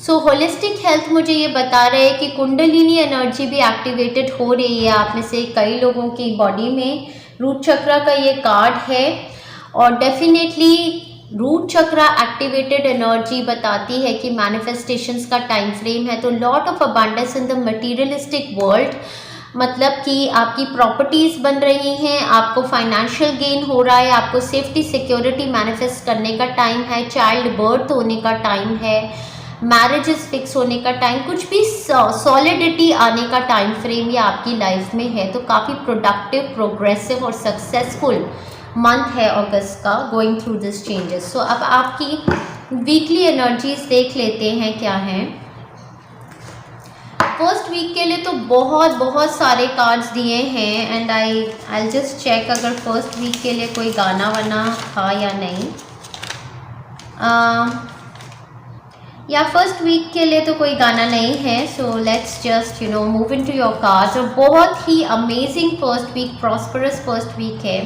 सो होलिस्टिक हेल्थ मुझे ये बता रहे हैं कि कुंडलिनी एनर्जी भी एक्टिवेटेड हो रही है आप में से कई लोगों की बॉडी में। रूट चक्रा का ये कार्ड है और डेफिनेटली रूट चक्रा एक्टिवेटेड एनर्जी बताती है कि मैनिफेस्टेशंस का टाइम फ्रेम है। तो lot of abundance in the materialistic world, मतलब कि आपकी प्रॉपर्टीज़ बन रही हैं, आपको फाइनेंशियल गेन हो रहा है, आपको सेफ्टी सिक्योरिटी मैनिफेस्ट करने का टाइम है, चाइल्ड बर्थ होने का टाइम है, मैरिजेस फिक्स होने का टाइम, कुछ भी सॉलिडिटी आने का टाइम फ्रेम ये आपकी लाइफ में है। तो काफ़ी प्रोडक्टिव, प्रोग्रेसिव और सक्सेसफुल मंथ है अगस्त का, गोइंग थ्रू दिस चेंजेस। सो अब आपकी वीकली एनर्जीज देख लेते हैं क्या हैं। फर्स्ट वीक के लिए तो बहुत सारे कार्ड्स दिए हैं एंड आई जस्ट चेक अगर फर्स्ट वीक के लिए कोई गाना वाना था या नहीं। या फर्स्ट वीक के लिए तो कोई गाना नहीं है। So let's just move into your cards. और बहुत ही amazing first week, prosperous first week है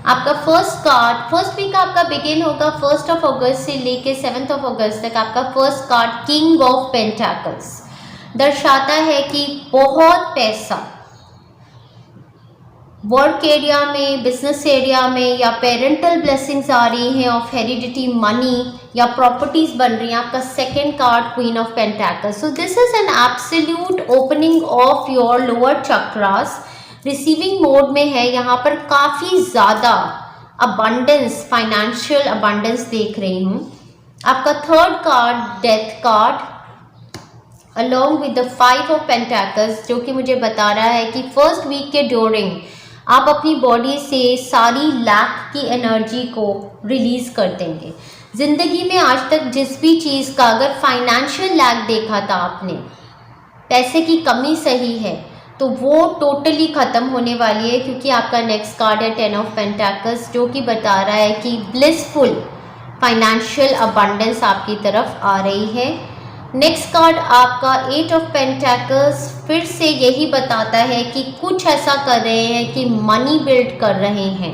आपका। फर्स्ट वीक आपका बिगिन होगा 1 अगस्त से लेके 7 अगस्त तक। आपका first card king of pentacles दर्शाता है कि बहुत पैसा वर्क एरिया में, बिजनेस एरिया में, या पेरेंटल ब्लेसिंग्स आ रही हैं ऑफ हेरिडिटी मनी, या प्रॉपर्टीज बन रही हैं। आपका second card queen of pentacles. So this is an absolute opening of your lower chakras. Receiving mode में है यहाँ पर, काफ़ी ज़्यादा अबंडेंस, फाइनेंशियल अबंडेंस देख रही हूँ। आपका third card death card along with the 5 of pentacles, जो कि मुझे बता रहा है कि फर्स्ट वीक के ड्यूरिंग आप अपनी बॉडी से सारी लैक की एनर्जी को रिलीज़ कर देंगे। ज़िंदगी में आज तक जिस भी चीज़ का अगर फाइनेंशियल लैक देखा था आपने, पैसे की कमी सही है, तो वो टोटली ख़त्म होने वाली है, क्योंकि आपका नेक्स्ट कार्ड है 10 ऑफ पेंटाकल्स, जो कि बता रहा है कि ब्लिसफुल फाइनेंशियल अबंडेंस आपकी तरफ आ रही है। नेक्स्ट कार्ड आपका 8 ऑफ पेंटाकल्स फिर से यही बताता है कि कुछ ऐसा कर रहे हैं कि मनी बिल्ड कर रहे हैं।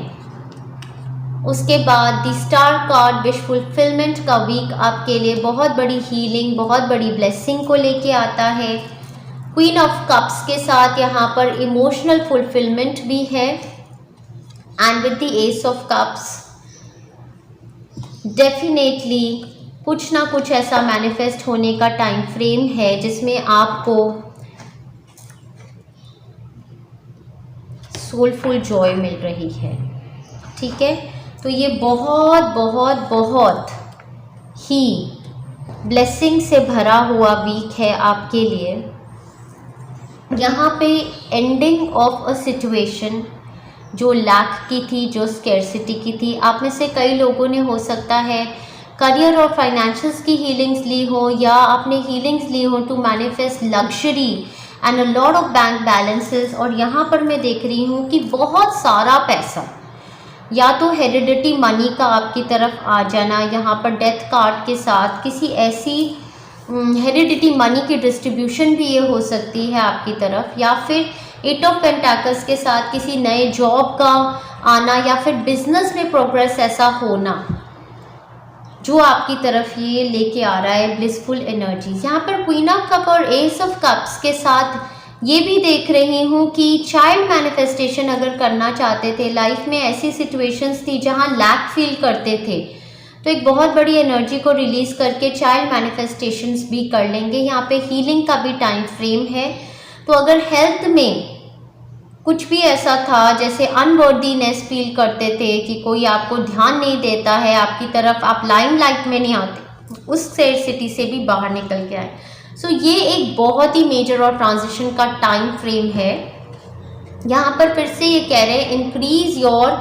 उसके बाद the star card wish fulfilment का वीक आपके लिए बहुत बड़ी हीलिंग, बहुत बड़ी ब्लेसिंग को लेके आता है। क्वीन ऑफ कप्स के साथ यहाँ पर इमोशनल फुलफिलमेंट भी है and with the S of cups definitely कुछ ना कुछ ऐसा मैनिफेस्ट होने का टाइम फ्रेम है जिसमें आपको सोलफुल जॉय मिल रही है। ठीक है, तो ये बहुत ही ब्लेसिंग से भरा हुआ वीक है आपके लिए। यहाँ पे एंडिंग ऑफ अ सिचुएशन जो लैक की थी, जो स्कैरसिटी की थी, आप में से कई लोगों ने हो सकता है करियर और फाइनेंशियल्स की हीलिंग्स ली हो, या आपने हीलिंग्स ली हो to manifest luxury and a lot of bank balances. और यहाँ पर मैं देख रही हूँ कि बहुत सारा पैसा, या तो हेरिडिटी मनी का आपकी तरफ आ जाना, यहाँ पर डेथ कार्ड के साथ किसी ऐसी हेरिडिटी मनी की डिस्ट्रीब्यूशन भी ये हो सकती है आपकी तरफ, या फिर 8 ऑफ पेंटाकल्स के साथ किसी नए जॉब का आना, या फिर बिजनेस में प्रोग्रेस ऐसा होना जो आपकी तरफ ये लेके आ रहा है ब्लिसफुल एनर्जीज। यहाँ पर क्वीन ऑफ कप और एस ऑफ कप्स के साथ ये भी देख रही हूँ कि चाइल्ड मैनिफेस्टेशन अगर करना चाहते थे, लाइफ में ऐसी सिचुएशंस थी जहाँ लैक फील करते थे, तो एक बहुत बड़ी एनर्जी को रिलीज़ करके चाइल्ड मैनिफेस्टेशंस भी कर लेंगे। यहाँ पे हीलिंग का भी टाइम फ्रेम है। तो अगर हेल्थ में कुछ भी ऐसा था जैसे अनवर्दीनेस फील करते थे कि कोई आपको ध्यान नहीं देता है आपकी तरफ, आप लाइमलाइट में नहीं आते, उस स्कैरसिटी से भी बाहर निकल के आए। सो ये एक बहुत ही मेजर और ट्रांजिशन का टाइम फ्रेम है। यहाँ पर फिर से ये कह रहे हैं increase your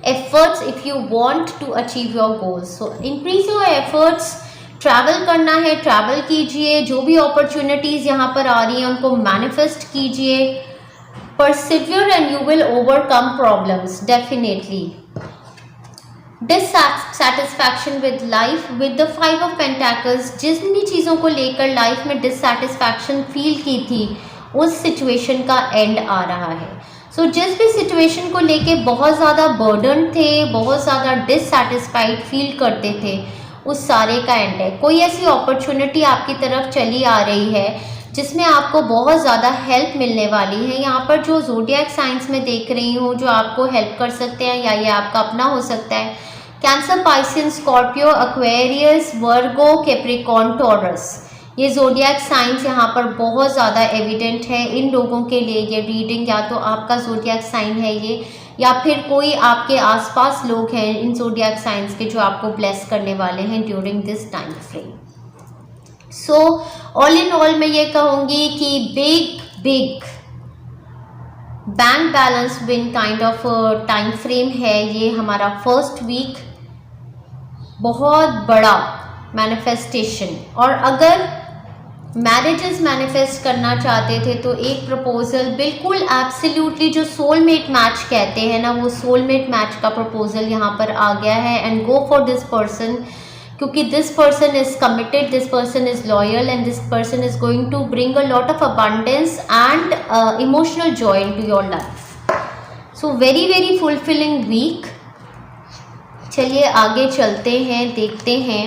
efforts if you want to achieve your goals. So increase your efforts. Travel करना है, ट्रैवल कीजिए, जो भी अपॉर्चुनिटीज़ यहाँ पर आ रही हैं उनको मैनिफेस्ट कीजिए. persevere and you will overcome problems definitely. Dissatisfaction with life with the 5 of pentacles. जितनी चीज़ों को लेकर लाइफ में डिससेटिस्फैक्शन फील की थी उस सिचुएशन का एंड आ रहा है. सो जिस भी सिचुएशन को लेके बहुत ज़्यादा बर्डन थे, बहुत ज़्यादा डिससेटिस्फाइड फील करते थे, उस सारे का एंड है. कोई ऐसी अपॉर्चुनिटी आपकी तरफ चली आ रही है जिसमें आपको बहुत ज़्यादा हेल्प मिलने वाली है. यहाँ पर जो ज़ोडिएक साइंस में देख रही हूँ जो आपको हेल्प कर सकते हैं, या ये आपका अपना हो सकता है. कैंसर, पाइसियस, स्कॉर्पियो, एक्वेरियस, वर्गो, कैप्रिकॉर्न, टॉरस. ये ज़ोडिएक साइंस यहाँ पर बहुत ज़्यादा एविडेंट है इन लोगों के लिए. ये रीडिंग या तो आपका ज़ोडिएक साइन है ये, या फिर कोई आपके आसपास लोग हैं इन ज़ोडिएक साइंस के जो आपको ब्लेस करने वाले हैं during this time frame. So all in all मैं ये कहूँगी कि big bank balance win kind of time frame है ये हमारा फर्स्ट वीक. बहुत बड़ा मैनिफेस्टेशन. और अगर मैरिजेस मैनिफेस्ट करना चाहते थे तो एक प्रपोजल बिल्कुल एब्सोल्युटली जो सोलमेट मैच कहते हैं ना, वो सोलमेट मैच का प्रपोजल यहाँ पर आ गया है. And go for this person, क्योंकि this person is committed, this person is loyal and this person is going to bring a lot of abundance and emotional joy into your life. So very fulfilling week. चलिए आगे चलते हैं, देखते हैं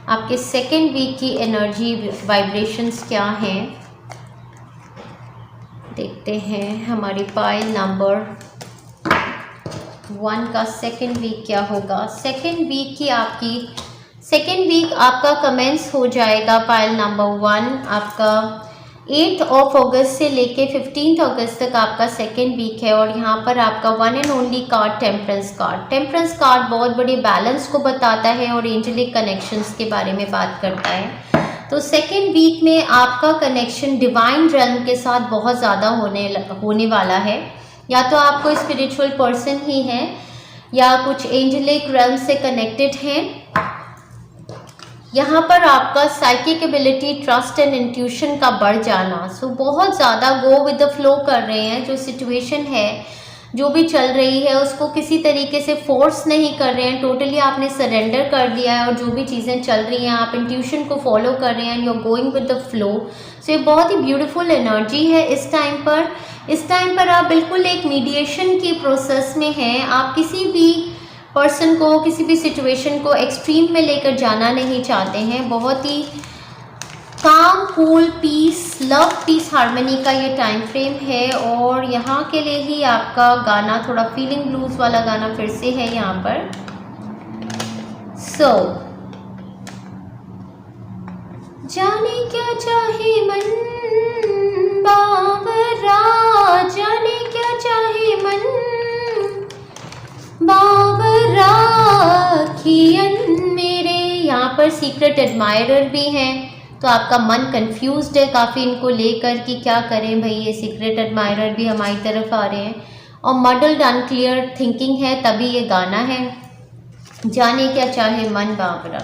आपके second week की energy vibrations क्या हैं. देखते हैं हमारी पाइल नंबर 1 का सेकेंड वीक क्या होगा. सेकेंड वीक आपका कमेंस हो जाएगा पाइल नंबर 1 आपका 8 ऑफ अगस्त से लेके 15 अगस्त तक आपका सेकेंड वीक है. और यहाँ पर आपका one and only card temperance card. Temperance card बहुत बड़ी बैलेंस को बताता है और एंजेलिक कनेक्शंस के बारे में बात करता है. तो सेकेंड वीक में आपका कनेक्शन डिवाइन रेल्म के साथ बहुत ज़्यादा होने वाला है. या तो आप कोई स्पिरिचुअल पर्सन ही हैं या कुछ एंजेलिक रेल्म से कनेक्टेड हैं. यहाँ पर आपका psychic ability, trust and intuition का बढ़ जाना. सो बहुत ज़्यादा गो विद द फ्लो कर रहे हैं. जो सिचुएशन है, जो भी चल रही है, उसको किसी तरीके से फोर्स नहीं कर रहे हैं. टोटली आपने सरेंडर कर दिया है और जो भी चीज़ें चल रही हैं आप इंट्यूशन को फॉलो कर रहे हैं. You are going with the flow. So ये बहुत ही ब्यूटीफुल एनर्जी है इस टाइम पर. इस टाइम पर आप बिल्कुल एक मीडिएशन की प्रोसेस में हैं. आप किसी भी पर्सन को, किसी भी सिचुएशन को एक्सट्रीम में लेकर जाना नहीं चाहते हैं. बहुत ही calm, cool, peace, love, peace, harmony का ये टाइम फ्रेम है. और यहाँ के लिए ही आपका गाना थोड़ा फीलिंग ब्लूज वाला गाना फिर से है यहाँ पर. सो जाने क्या चाहे मन बाबरा, जाने क्या चाहे मन बाबरा खियन मेरे. यहाँ पर सीक्रेट एडमायरर भी हैं तो आपका मन कंफ्यूज्ड है काफ़ी इनको लेकर कि क्या करें भाई. ये सीक्रेट एडमायरर भी हमारी तरफ आ रहे हैं. और मडल्ड अनक्लियर थिंकिंग है, तभी ये गाना है. जाने क्या चाहे मन बाबरा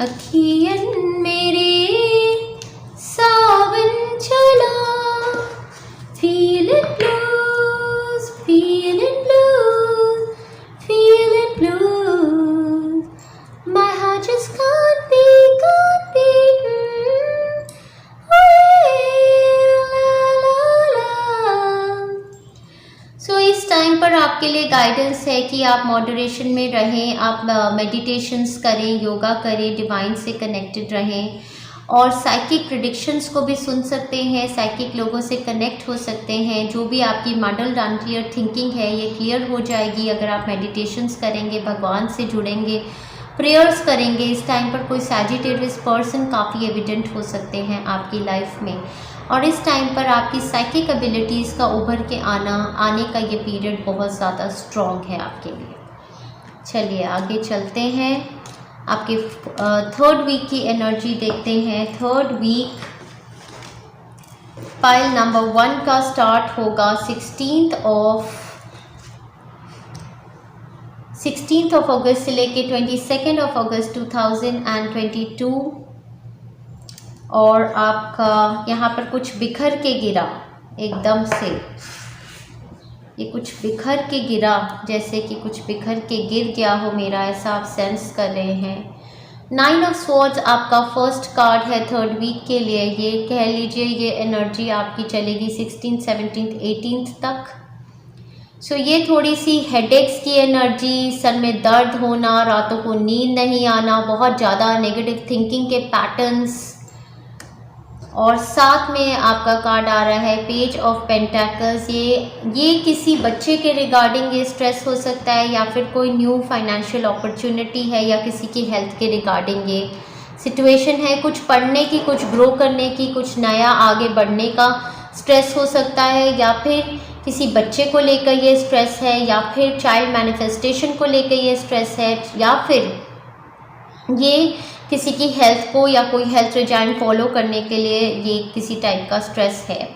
अखियन मेरे सावन चला, feeling blues, feeling blues, feeling blues. My heart just can't be. So इस टाइम पर आपके लिए गाइडेंस है कि आप मॉडरेशन में रहें, आप मेडिटेशंस करें, योगा करें, डिवाइन से कनेक्टेड रहें और साइकिक प्रेडिक्शंस को भी सुन सकते हैं. साइकिक लोगों से कनेक्ट हो सकते हैं. जो भी आपकी मॉडल्ड अनक्लियर थिंकिंग है ये क्लियर हो जाएगी अगर आप मेडिटेशंस करेंगे, भगवान से जुड़ेंगे, प्रेयर्स करेंगे. इस टाइम पर कोई सैजिटेरियस पर्सन काफ़ी एविडेंट हो सकते हैं आपकी लाइफ में. और इस टाइम पर आपकी साइकिक एबिलिटीज़ का उभर के आने का ये पीरियड बहुत ज़्यादा स्ट्रॉन्ग है आपके लिए. चलिए आगे चलते हैं, आपके थर्ड वीक की एनर्जी देखते हैं. थर्ड वीक पाइल नंबर 1 का स्टार्ट होगा 16th ऑफ 16 अगस्त से लेके 22 अगस्त 2022। और आपका यहाँ पर कुछ बिखर के गिरा एकदम से, ये कुछ बिखर के गिरा, जैसे कि कुछ बिखर के गिर गया हो मेरा, ऐसा आप सेंस कर रहे हैं। 9 ऑफ स्वॉर्ड्स आपका फर्स्ट कार्ड है थर्ड वीक के लिए। ये कह लीजिए ये एनर्जी आपकी चलेगी 16, 17, 18 तक। सो ये थोड़ी सी हेडेक्स की एनर्जी, सर में दर्द होना, रातों को नींद नहीं आना, बहुत ज़्यादा नेगेटिव थिंकिंग के पैटर्न्स। और साथ में आपका कार्ड आ रहा है पेज ऑफ पेंटाकल्स। ये किसी बच्चे के रिगार्डिंग ये स्ट्रेस हो सकता है, या फिर कोई न्यू फाइनेंशियल अपॉर्चुनिटी है, या किसी की हेल्थ के रिगार्डिंग ये सिचुएशन है। कुछ पढ़ने की, कुछ ग्रो करने की, कुछ नया आगे बढ़ने का स्ट्रेस हो सकता है, या फिर किसी बच्चे को लेकर ये स्ट्रेस है, या फिर चाइल्ड मैनिफेस्टेशन को लेकर ये स्ट्रेस है, या फिर ये किसी की हेल्थ को या कोई हेल्थ रिजाइन फॉलो करने के लिए ये किसी टाइप का स्ट्रेस है।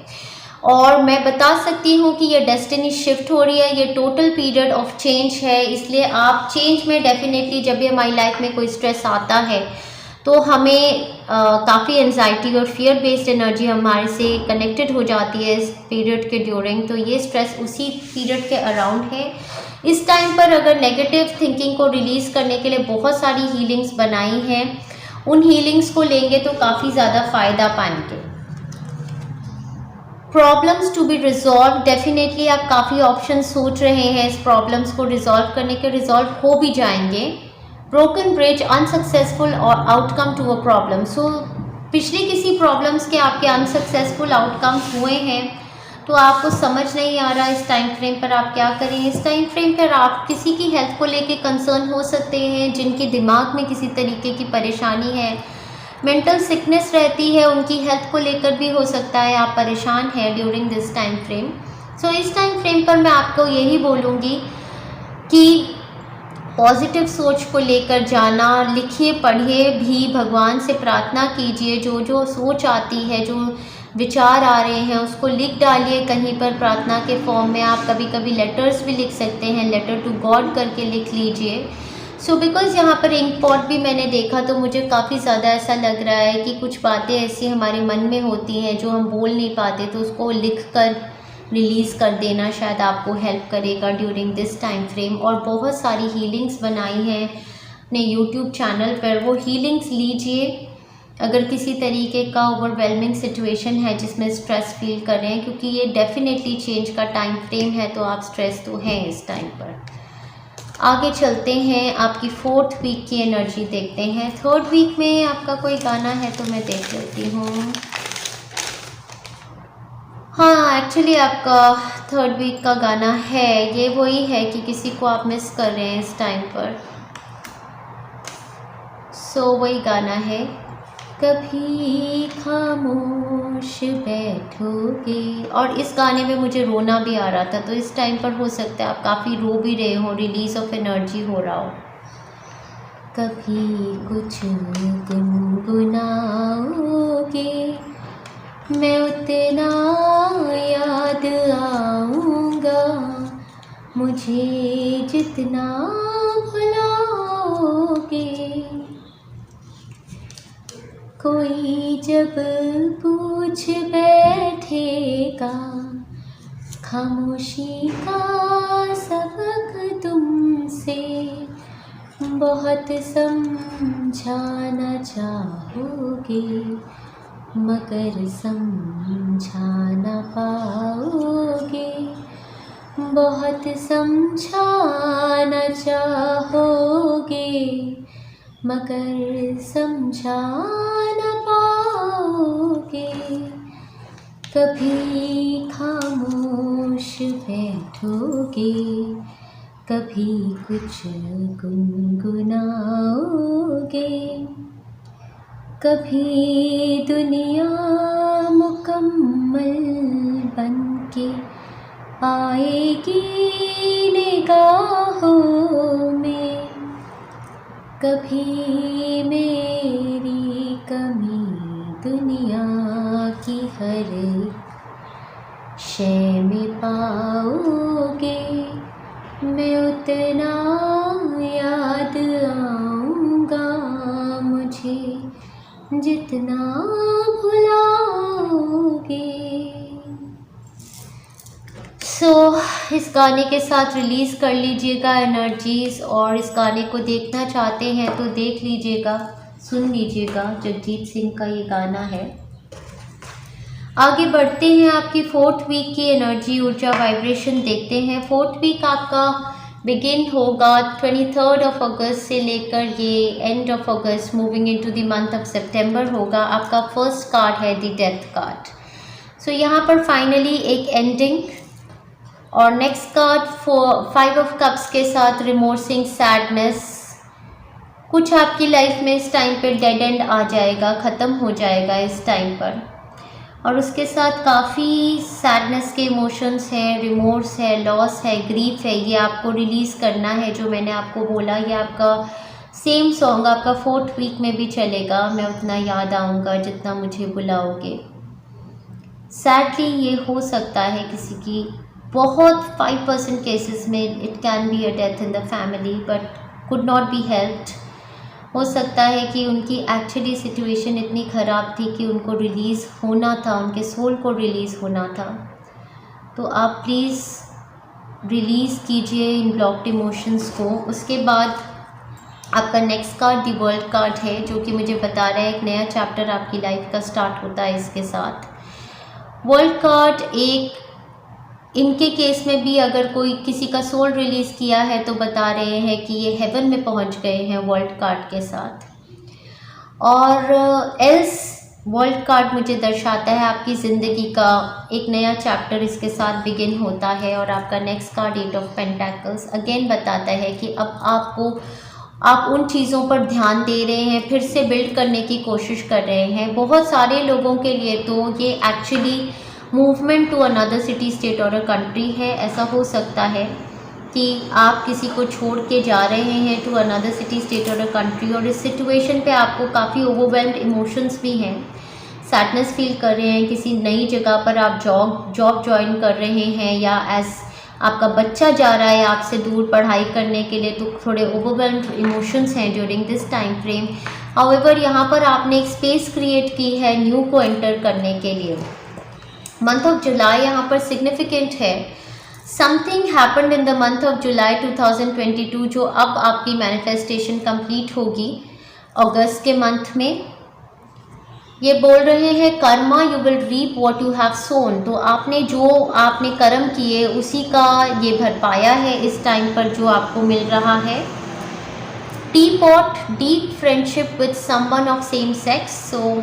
और मैं बता सकती हूँ कि ये डेस्टिनी शिफ्ट हो रही है, ये टोटल पीरियड ऑफ चेंज है। इसलिए आप चेंज में डेफिनेटली, जब भी हमारी लाइफ में कोई स्ट्रेस आता है तो हमें काफ़ी एनजाइटी और फियर बेस्ड एनर्जी हमारे से कनेक्टेड हो जाती है इस पीरियड के ड्यूरिंग। तो ये स्ट्रेस उसी पीरियड के अराउंड है। इस टाइम पर अगर नेगेटिव थिंकिंग को रिलीज़ करने के लिए बहुत सारी हीलिंग्स बनाई हैं, उन हीलिंग्स को लेंगे तो काफ़ी ज़्यादा फ़ायदा पाएंगे। Problems to be resolve, definitely आप काफ़ी ऑप्शन सोच रहे हैं इस प्रॉब्लम्स को रिजॉल्व करने के, रिजॉल्व हो भी जाएंगे। ब्रोकन ब्रिज, अनसक्सेसफुल और आउटकम टू अ प्रॉब्लम। सो पिछले किसी प्रॉब्लम्स के आपके अनसक्सेसफुल आउटकम्स हुए हैं, तो आपको समझ नहीं आ रहा इस टाइम फ्रेम पर आप क्या करें। इस टाइम फ्रेम पर आप किसी की हेल्थ को लेके कंसर्न हो सकते हैं, जिनके दिमाग में किसी तरीके की परेशानी है, मेंटल सिकनेस रहती है, उनकी हेल्थ को लेकर भी हो सकता है आप परेशान हैं ड्यूरिंग दिस टाइम फ्रेम। सो इस टाइम फ्रेम पर मैं आपको यही बोलूँगी कि पॉजिटिव सोच को लेकर जाना, लिखिए पढ़िए भी, भगवान से प्रार्थना कीजिए, जो जो सोच आती है, जो विचार आ रहे हैं उसको लिख डालिए कहीं पर प्रार्थना के फॉर्म में। आप कभी कभी लेटर्स भी लिख सकते हैं, लेटर टू गॉड करके लिख लीजिए। सो बिकॉज़ यहाँ पर इंक पॉट भी मैंने देखा तो मुझे काफ़ी ज़्यादा ऐसा लग रहा है कि कुछ बातें ऐसी हमारे मन में होती हैं जो हम बोल नहीं पाते, तो उसको लिख कर रिलीज़ कर देना शायद आपको हेल्प करेगा ड्यूरिंग दिस टाइम फ्रेम। और बहुत सारी हीलिंग्स बनाई हैं अपने यूट्यूब चैनल पर, वो हीलिंग्स लीजिए अगर किसी तरीके का ओवरवेलमिंग सिचुएशन है जिसमें स्ट्रेस फील कर रहे हैं, क्योंकि ये डेफिनेटली चेंज का टाइम फ्रेम है, तो आप स्ट्रेस तो हैं इस टाइम पर। आगे चलते हैं, आपकी 4th वीक की एनर्जी देखते हैं। 3rd वीक में आपका कोई गाना है तो मैं देख लेती हूँ। हाँ, एक्चुअली आपका 3rd वीक का गाना है, ये वही है कि किसी को आप मिस कर रहे हैं इस टाइम पर। सो वही गाना है, कभी खामोश बैठोगे। और इस गाने में मुझे रोना भी आ रहा था, तो इस टाइम पर हो सकता है आप काफ़ी रो भी रहे हो, रिलीज ऑफ एनर्जी हो रहा हो। कभी कुछ गुनगुनाओगे, मैं उतना याद आऊँगा, मुझे जितना भुलाओगे। कोई जब पूछ बैठेगा, खामोशी का सबक तुमसे, बहुत समझाना चाहोगे, मगर समझा ना पाओगे। बहुत समझाना चाहोगे, मगर समझा ना पाओगे। कभी खामोश बैठोगे, कभी कुछ गुनगुनाओगे, कभी दुनिया मुकम्मल बनके आएगी निगाहों में, कभी मेरी कमी दुनिया की हर शय में पाओगे। मैं उतना जितना भुलाओगे। इस गाने के साथ रिलीज़ कर लीजिएगा एनर्जीज़, और इस गाने को देखना चाहते हैं तो देख लीजिएगा, सुन लीजिएगा। जगजीत सिंह का ये गाना है। आगे बढ़ते हैं, आपकी 4th वीक की एनर्जी, ऊर्जा, वाइब्रेशन देखते हैं। 4th वीक आपका बिगिन होगा 23rd ऑफ अगस्त से लेकर ये एंड ऑफ अगस्त, moving into the month of सितंबर होगा। आपका फर्स्ट कार्ड है द डेथ कार्ड। यहाँ पर फाइनली एक एंडिंग, और नेक्स्ट कार्ड 5 ऑफ कप्स के साथ रिमोर्सिंग, सैडनेस। कुछ आपकी लाइफ में इस टाइम पर डेड एंड आ जाएगा, ख़त्म हो जाएगा इस टाइम पर, और उसके साथ काफ़ी सैडनेस के इमोशंस हैं, रिमोर्स है, लॉस है, ग्रीफ है। ये आपको रिलीज़ करना है। जो मैंने आपको बोला, ये आपका सेम सॉन्ग आपका 4th वीक में भी चलेगा। मैं उतना याद आऊँगा जितना मुझे बुलाओगे। सैडली ये हो सकता है किसी की, बहुत 5% केसेस में it can be a death in the family, but could not be helped. हो सकता है कि उनकी एक्चुअली सिचुएशन इतनी ख़राब थी कि उनको रिलीज़ होना था, उनके सोल को रिलीज़ होना था। तो आप प्लीज़ रिलीज़ कीजिए इन ब्लॉक्ड इमोशंस को। उसके बाद आपका next card the world card है, जो कि मुझे बता रहा है एक नया चैप्टर आपकी लाइफ का स्टार्ट होता है इसके साथ। वर्ल्ड कार्ड एक, इनके केस में भी अगर कोई किसी का सोल रिलीज़ किया है तो बता रहे हैं कि ये हेवन में पहुंच गए हैं वर्ल्ड कार्ड के साथ। और एल्स वर्ल्ड कार्ड मुझे दर्शाता है आपकी ज़िंदगी का एक नया चैप्टर इसके साथ बिगिन होता है। और आपका next card 8 of pentacles again बताता है कि अब आप उन चीज़ों पर ध्यान दे रहे हैं, फिर से बिल्ड करने की कोशिश कर रहे हैं। बहुत सारे लोगों के लिए तो ये actually movement to another city, state और अ कंट्री है। ऐसा हो सकता है कि आप किसी को छोड़ के जा रहे हैं टू अनदर सिटी, स्टेट और अ कंट्री, और इस सिचुएशन पे आपको काफ़ी ओवरवेल्म्ड इमोशंस भी हैं, सैडनेस फील कर रहे हैं। किसी नई जगह पर आप जॉब ज्वाइन कर रहे हैं, या एज आपका बच्चा जा रहा है आपसे दूर पढ़ाई करने के लिए, तो थोड़े ओवरवेल्म्ड इमोशंस हैं during this time frame. However यहाँ पर आपने एक स्पेस क्रिएट की है न्यू को एंटर करने के लिए। मंथ ऑफ जुलाई यहाँ पर सिग्निफिकेंट है। Something happened in the month of July 2022, जो अब आपकी मैनिफेस्टेशन कंप्लीट होगी अगस्त के मंथ में। ये बोल रहे हैं karma you will reap what you have sown. तो आपने जो आपने कर्म किए उसी का ये भर पाया है इस टाइम पर जो आपको मिल रहा है। Teapot, deep friendship with someone of same sex. So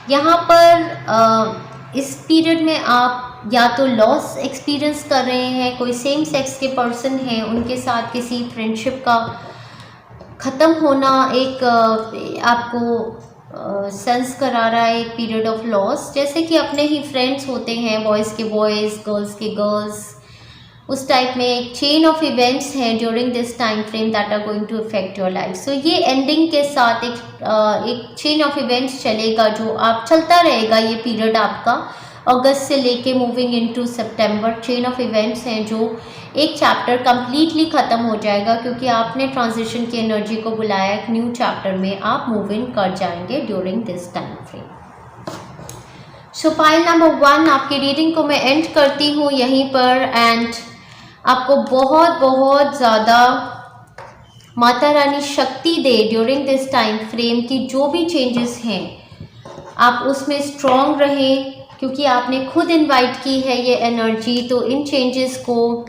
यहाँ पर इस पीरियड में आप या तो लॉस एक्सपीरियंस कर रहे हैं, कोई सेम सेक्स के पर्सन हैं, उनके साथ किसी फ्रेंडशिप का ख़त्म होना एक आपको सेंस करा रहा है, एक पीरियड ऑफ लॉस। जैसे कि अपने ही फ्रेंड्स होते हैं, बॉयज़ के बॉयज़, गर्ल्स के गर्ल्स, उस टाइप में एक चेन ऑफ इवेंट्स हैं during this time frame that are going to affect your life. So ये एंडिंग के साथ एक चेन ऑफ इवेंट्स चलेगा, जो आप चलता रहेगा ये पीरियड आपका अगस्त से लेके moving into September. Chain of events हैं जो एक चैप्टर कम्प्लीटली ख़त्म हो जाएगा, क्योंकि आपने ट्रांजिशन की एनर्जी को बुलाया। एक न्यू चैप्टर में आप मूव इन कर जाएंगे during this time frame. So pile number 1 आपकी रीडिंग को मैं एंड करती हूँ यहीं पर, एंड आपको बहुत बहुत ज़्यादा माता रानी शक्ति दे ड्यूरिंग दिस टाइम फ्रेम की जो भी चेंजेस हैं आप उसमें स्ट्रॉन्ग रहें, क्योंकि आपने खुद इनवाइट की है ये एनर्जी। तो इन चेंजेस को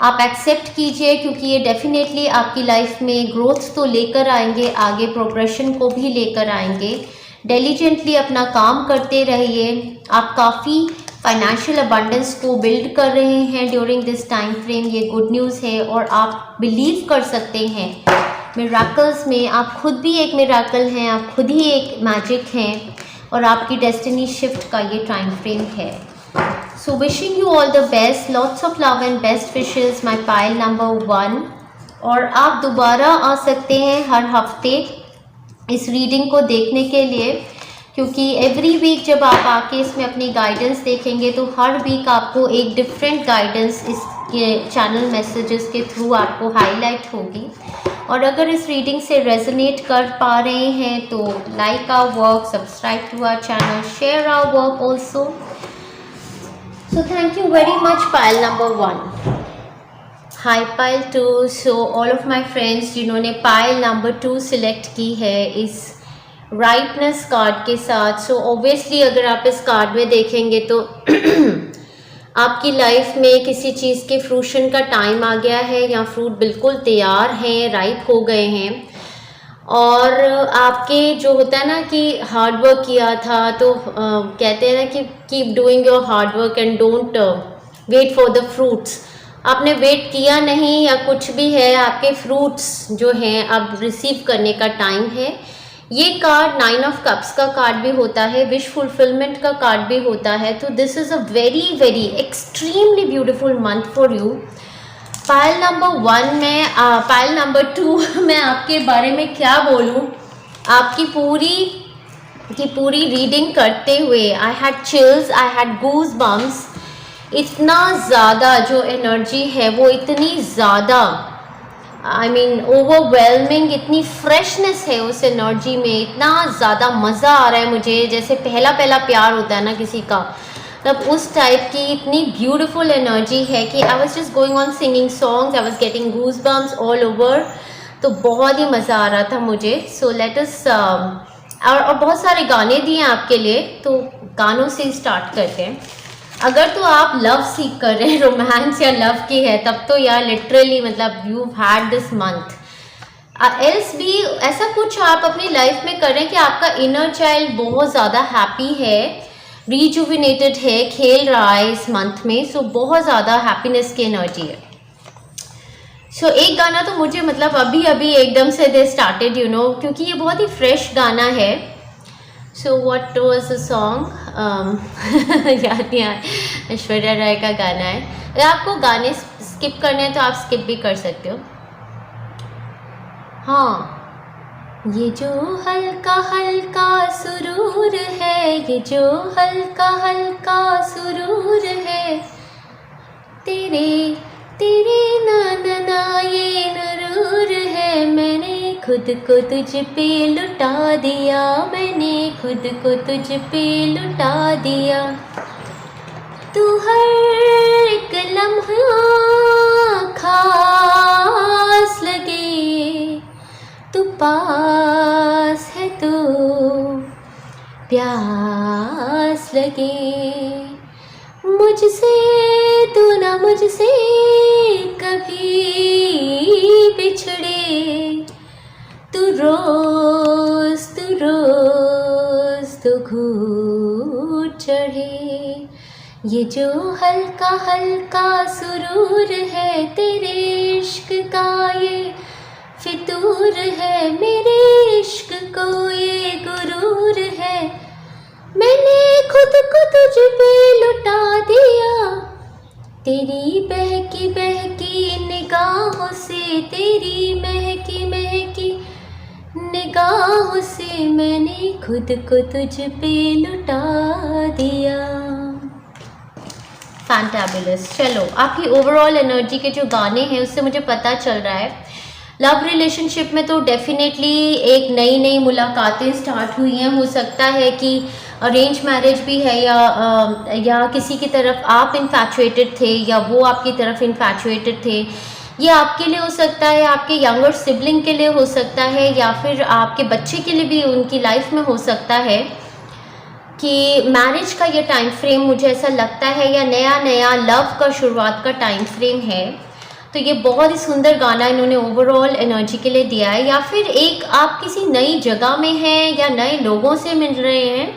आप एक्सेप्ट कीजिए, क्योंकि ये डेफिनेटली आपकी लाइफ में ग्रोथ तो लेकर आएंगे, आगे प्रोग्रेशन को भी लेकर आएंगे। डिलीजेंटली अपना काम करते रहिए। आप काफ़ी फाइनेंशियल अबंडेंस को बिल्ड कर रहे हैं ड्यूरिंग दिस टाइम फ्रेम, ये गुड न्यूज़ है। और आप बिलीव कर सकते हैं मिराकल्स में। आप खुद भी एक मिराकल हैं, आप खुद ही एक मैजिक हैं, और आपकी डेस्टिनी शिफ्ट का ये टाइम फ्रेम है। So wishing you all the best, lots of love and best wishes my pile number 1। और आप दोबारा आ सकते हैं हर हफ्ते इस रीडिंग को देखने के लिए, क्योंकि एवरी वीक जब आप आके इसमें अपनी गाइडेंस देखेंगे तो हर वीक आपको एक डिफरेंट गाइडेंस इस चैनल मैसेजेस के थ्रू आपको हाईलाइट होगी। और अगर इस रीडिंग से रेजोनेट कर पा रहे हैं तो like our work, subscribe to our channel, share our work also. So thank you very much, pile number 1. Hi pile 2. So all of my friends जिन्होंने pile number 2 select की है इस rightness कार्ड के साथ, so obviously अगर आप इस card में देखेंगे तो आपकी लाइफ में किसी चीज़ के फ्रूशन का टाइम आ गया है या फ्रूट बिल्कुल तैयार हैं, राइप हो गए हैं. और आपके जो होता है ना कि हार्ड वर्क किया था, तो कहते हैं ना कि keep doing your hard work and don't wait for the fruits. आपने वेट किया नहीं या कुछ भी है, आपके फ्रूट्स जो हैं अब रिसीव करने का टाइम है. ये कार्ड 9 ऑफ कप्स का कार्ड भी होता है, विश फुलफिलमेंट का कार्ड भी होता है. तो this is a very very extremely beautiful month for you. Pile number 1 में पाइल नंबर 2 मैं आपके बारे में क्या बोलूँ, आपकी पूरी रीडिंग करते हुए I had chills, I had goose bumps. इतना ज़्यादा जो एनर्जी है वो इतनी ज़्यादा आई मीन ओवरवेलमिंग, इतनी फ्रेशनेस है उस एनर्जी में, इतना ज़्यादा मज़ा आ रहा है मुझे. जैसे पहला प्यार होता है ना किसी का, तब उस टाइप की इतनी ब्यूटीफुल एनर्जी है कि I was just going on singing songs, I was getting goose bumps all over. तो बहुत ही मज़ा आ रहा था मुझे. सो लेट अस और बहुत सारे गाने दिए हैं आपके लिए, तो गानों से स्टार्ट करते हैं. अगर तो आप लव सीख कर रहे हैं, रोमांस या लव की है, तब तो यार लिटरली मतलब you had this month. Else भी ऐसा कुछ आप अपनी लाइफ में कर रहे हैं कि आपका इनर चाइल्ड बहुत ज़्यादा हैप्पी है, रिजुविनेटेड है, खेल रहा है इस मंथ में. सो बहुत ज़्यादा हैप्पीनेस की एनर्जी है. सो एक गाना तो मुझे मतलब अभी एकदम से दे स्टार्टेड यू नो, क्योंकि ये बहुत ही फ्रेश गाना है. So what was the song, याद नहीं आया, ऐश्वर्या राय का गाना है. अगर आपको गाने स्किप करने हैं तो आप स्किप भी कर सकते हो. हाँ, ये जो हल्का हल्का सुरूर है, ये जो हल्का हल्का सुरूर है, तेरे तेरे ना ये नरूर है. मैंने खुद को तुझ पे लुटा दिया, मैंने खुद को तुझ पे लुटा दिया. तू हर एक लम्हा खास लगे, तू पास है तो प्यास लगे. मुझसे तू ना मुझसे कभी बिछड़े, तू रोज तो घूट चढ़े. ये जो हल्का हल्का सुरूर है, तेरे इश्क का ये फितूर है, मेरे इश्क को ये गुरूर है. मैंने खुद को तुझ पे लुटा दिया, तेरी बहकी बहकी निगाहों से, तेरी महकी महकी निगाहों से मैंने खुद को तुझ पे लुटा दिया. फैंटाबुलस. चलो, आपकी ओवरऑल एनर्जी के जो गाने हैं उससे मुझे पता चल रहा है लव रिलेशनशिप में तो डेफिनेटली एक नई मुलाकातें स्टार्ट हुई हैं. हो सकता है कि अरेंज मैरिज भी है या किसी की तरफ आप इन्फैचुएटेड थे या वो आपकी तरफ इन्फैचुएटेड थे. ये आपके लिए हो सकता है, आपके यंगर सिबलिंग के लिए हो सकता है, या फिर आपके बच्चे के लिए भी उनकी लाइफ में हो सकता है कि मैरिज का ये टाइम फ्रेम मुझे ऐसा लगता है, या नया लव का शुरुआत का टाइम फ्रेम है. तो ये बहुत ही सुंदर गाना इन्होंने ओवरऑल एनर्जी के लिए दिया है. या फिर एक आप किसी नई जगह में हैं या नए लोगों से मिल रहे हैं.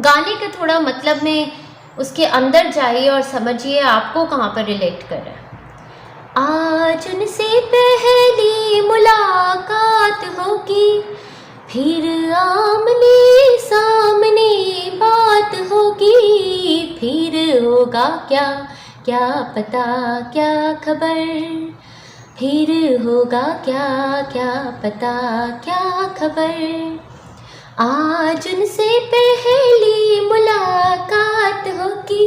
गाने का थोड़ा मतलब में उसके अंदर जाइए और समझिए आपको कहाँ पर रिलेट कर रहा है. आज उनसे पहली मुलाकात होगी, फिर आमने सामने बात होगी, फिर होगा क्या क्या पता क्या खबर, फिर होगा क्या क्या पता क्या खबर. आज उनसे पहली मुलाकात होगी,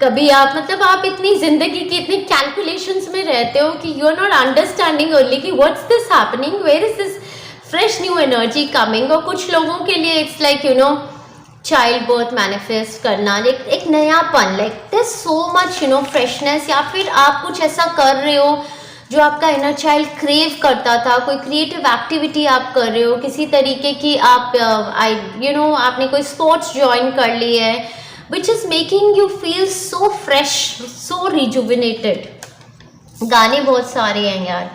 कभी आप मतलब आप इतनी ज़िंदगी की इतनी कैलकुलेशंस में रहते हो कि you are not understanding only कि what's this happening, where is this fresh new energy coming. और कुछ लोगों के लिए it's like you know child birth manifest करना, एक नयापन, like this so much you know freshness, या फिर आप कुछ ऐसा कर रहे हो जो आपका इनर चाइल्ड क्रेव करता था, कोई क्रिएटिव एक्टिविटी आप कर रहे हो, किसी तरीके की आप आपने कोई स्पोर्ट्स ज्वाइन कर ली है which is making you feel so fresh, so rejuvenated. गाने बहुत सारे हैं यार।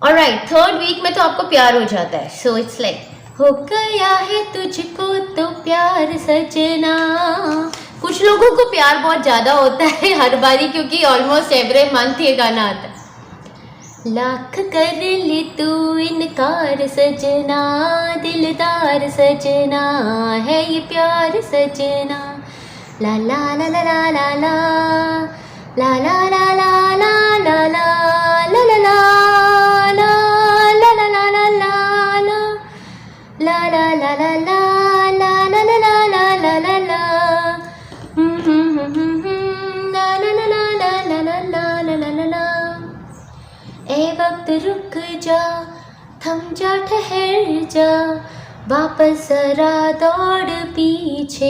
ऑलराइट, थर्ड वीक में तो आपको प्यार हो जाता है, सो इट्स लाइक हो गया है तुझको तो प्यार सजना। कुछ लोगों को प्यार बहुत ज़्यादा होता है हर बारी, क्योंकि ऑलमोस्ट एवरी मंथ ये गाना आता है। लाख कर ले तू इनकार सजना, दिलदार सजना है ये प्यार सजना। ला ला ला ला ला ला ला ला ला ला ला ला ला ला ला ला ए वक्त रुक जा, थम जा, ठहर जा, वापस जरा दौड़ पीछे।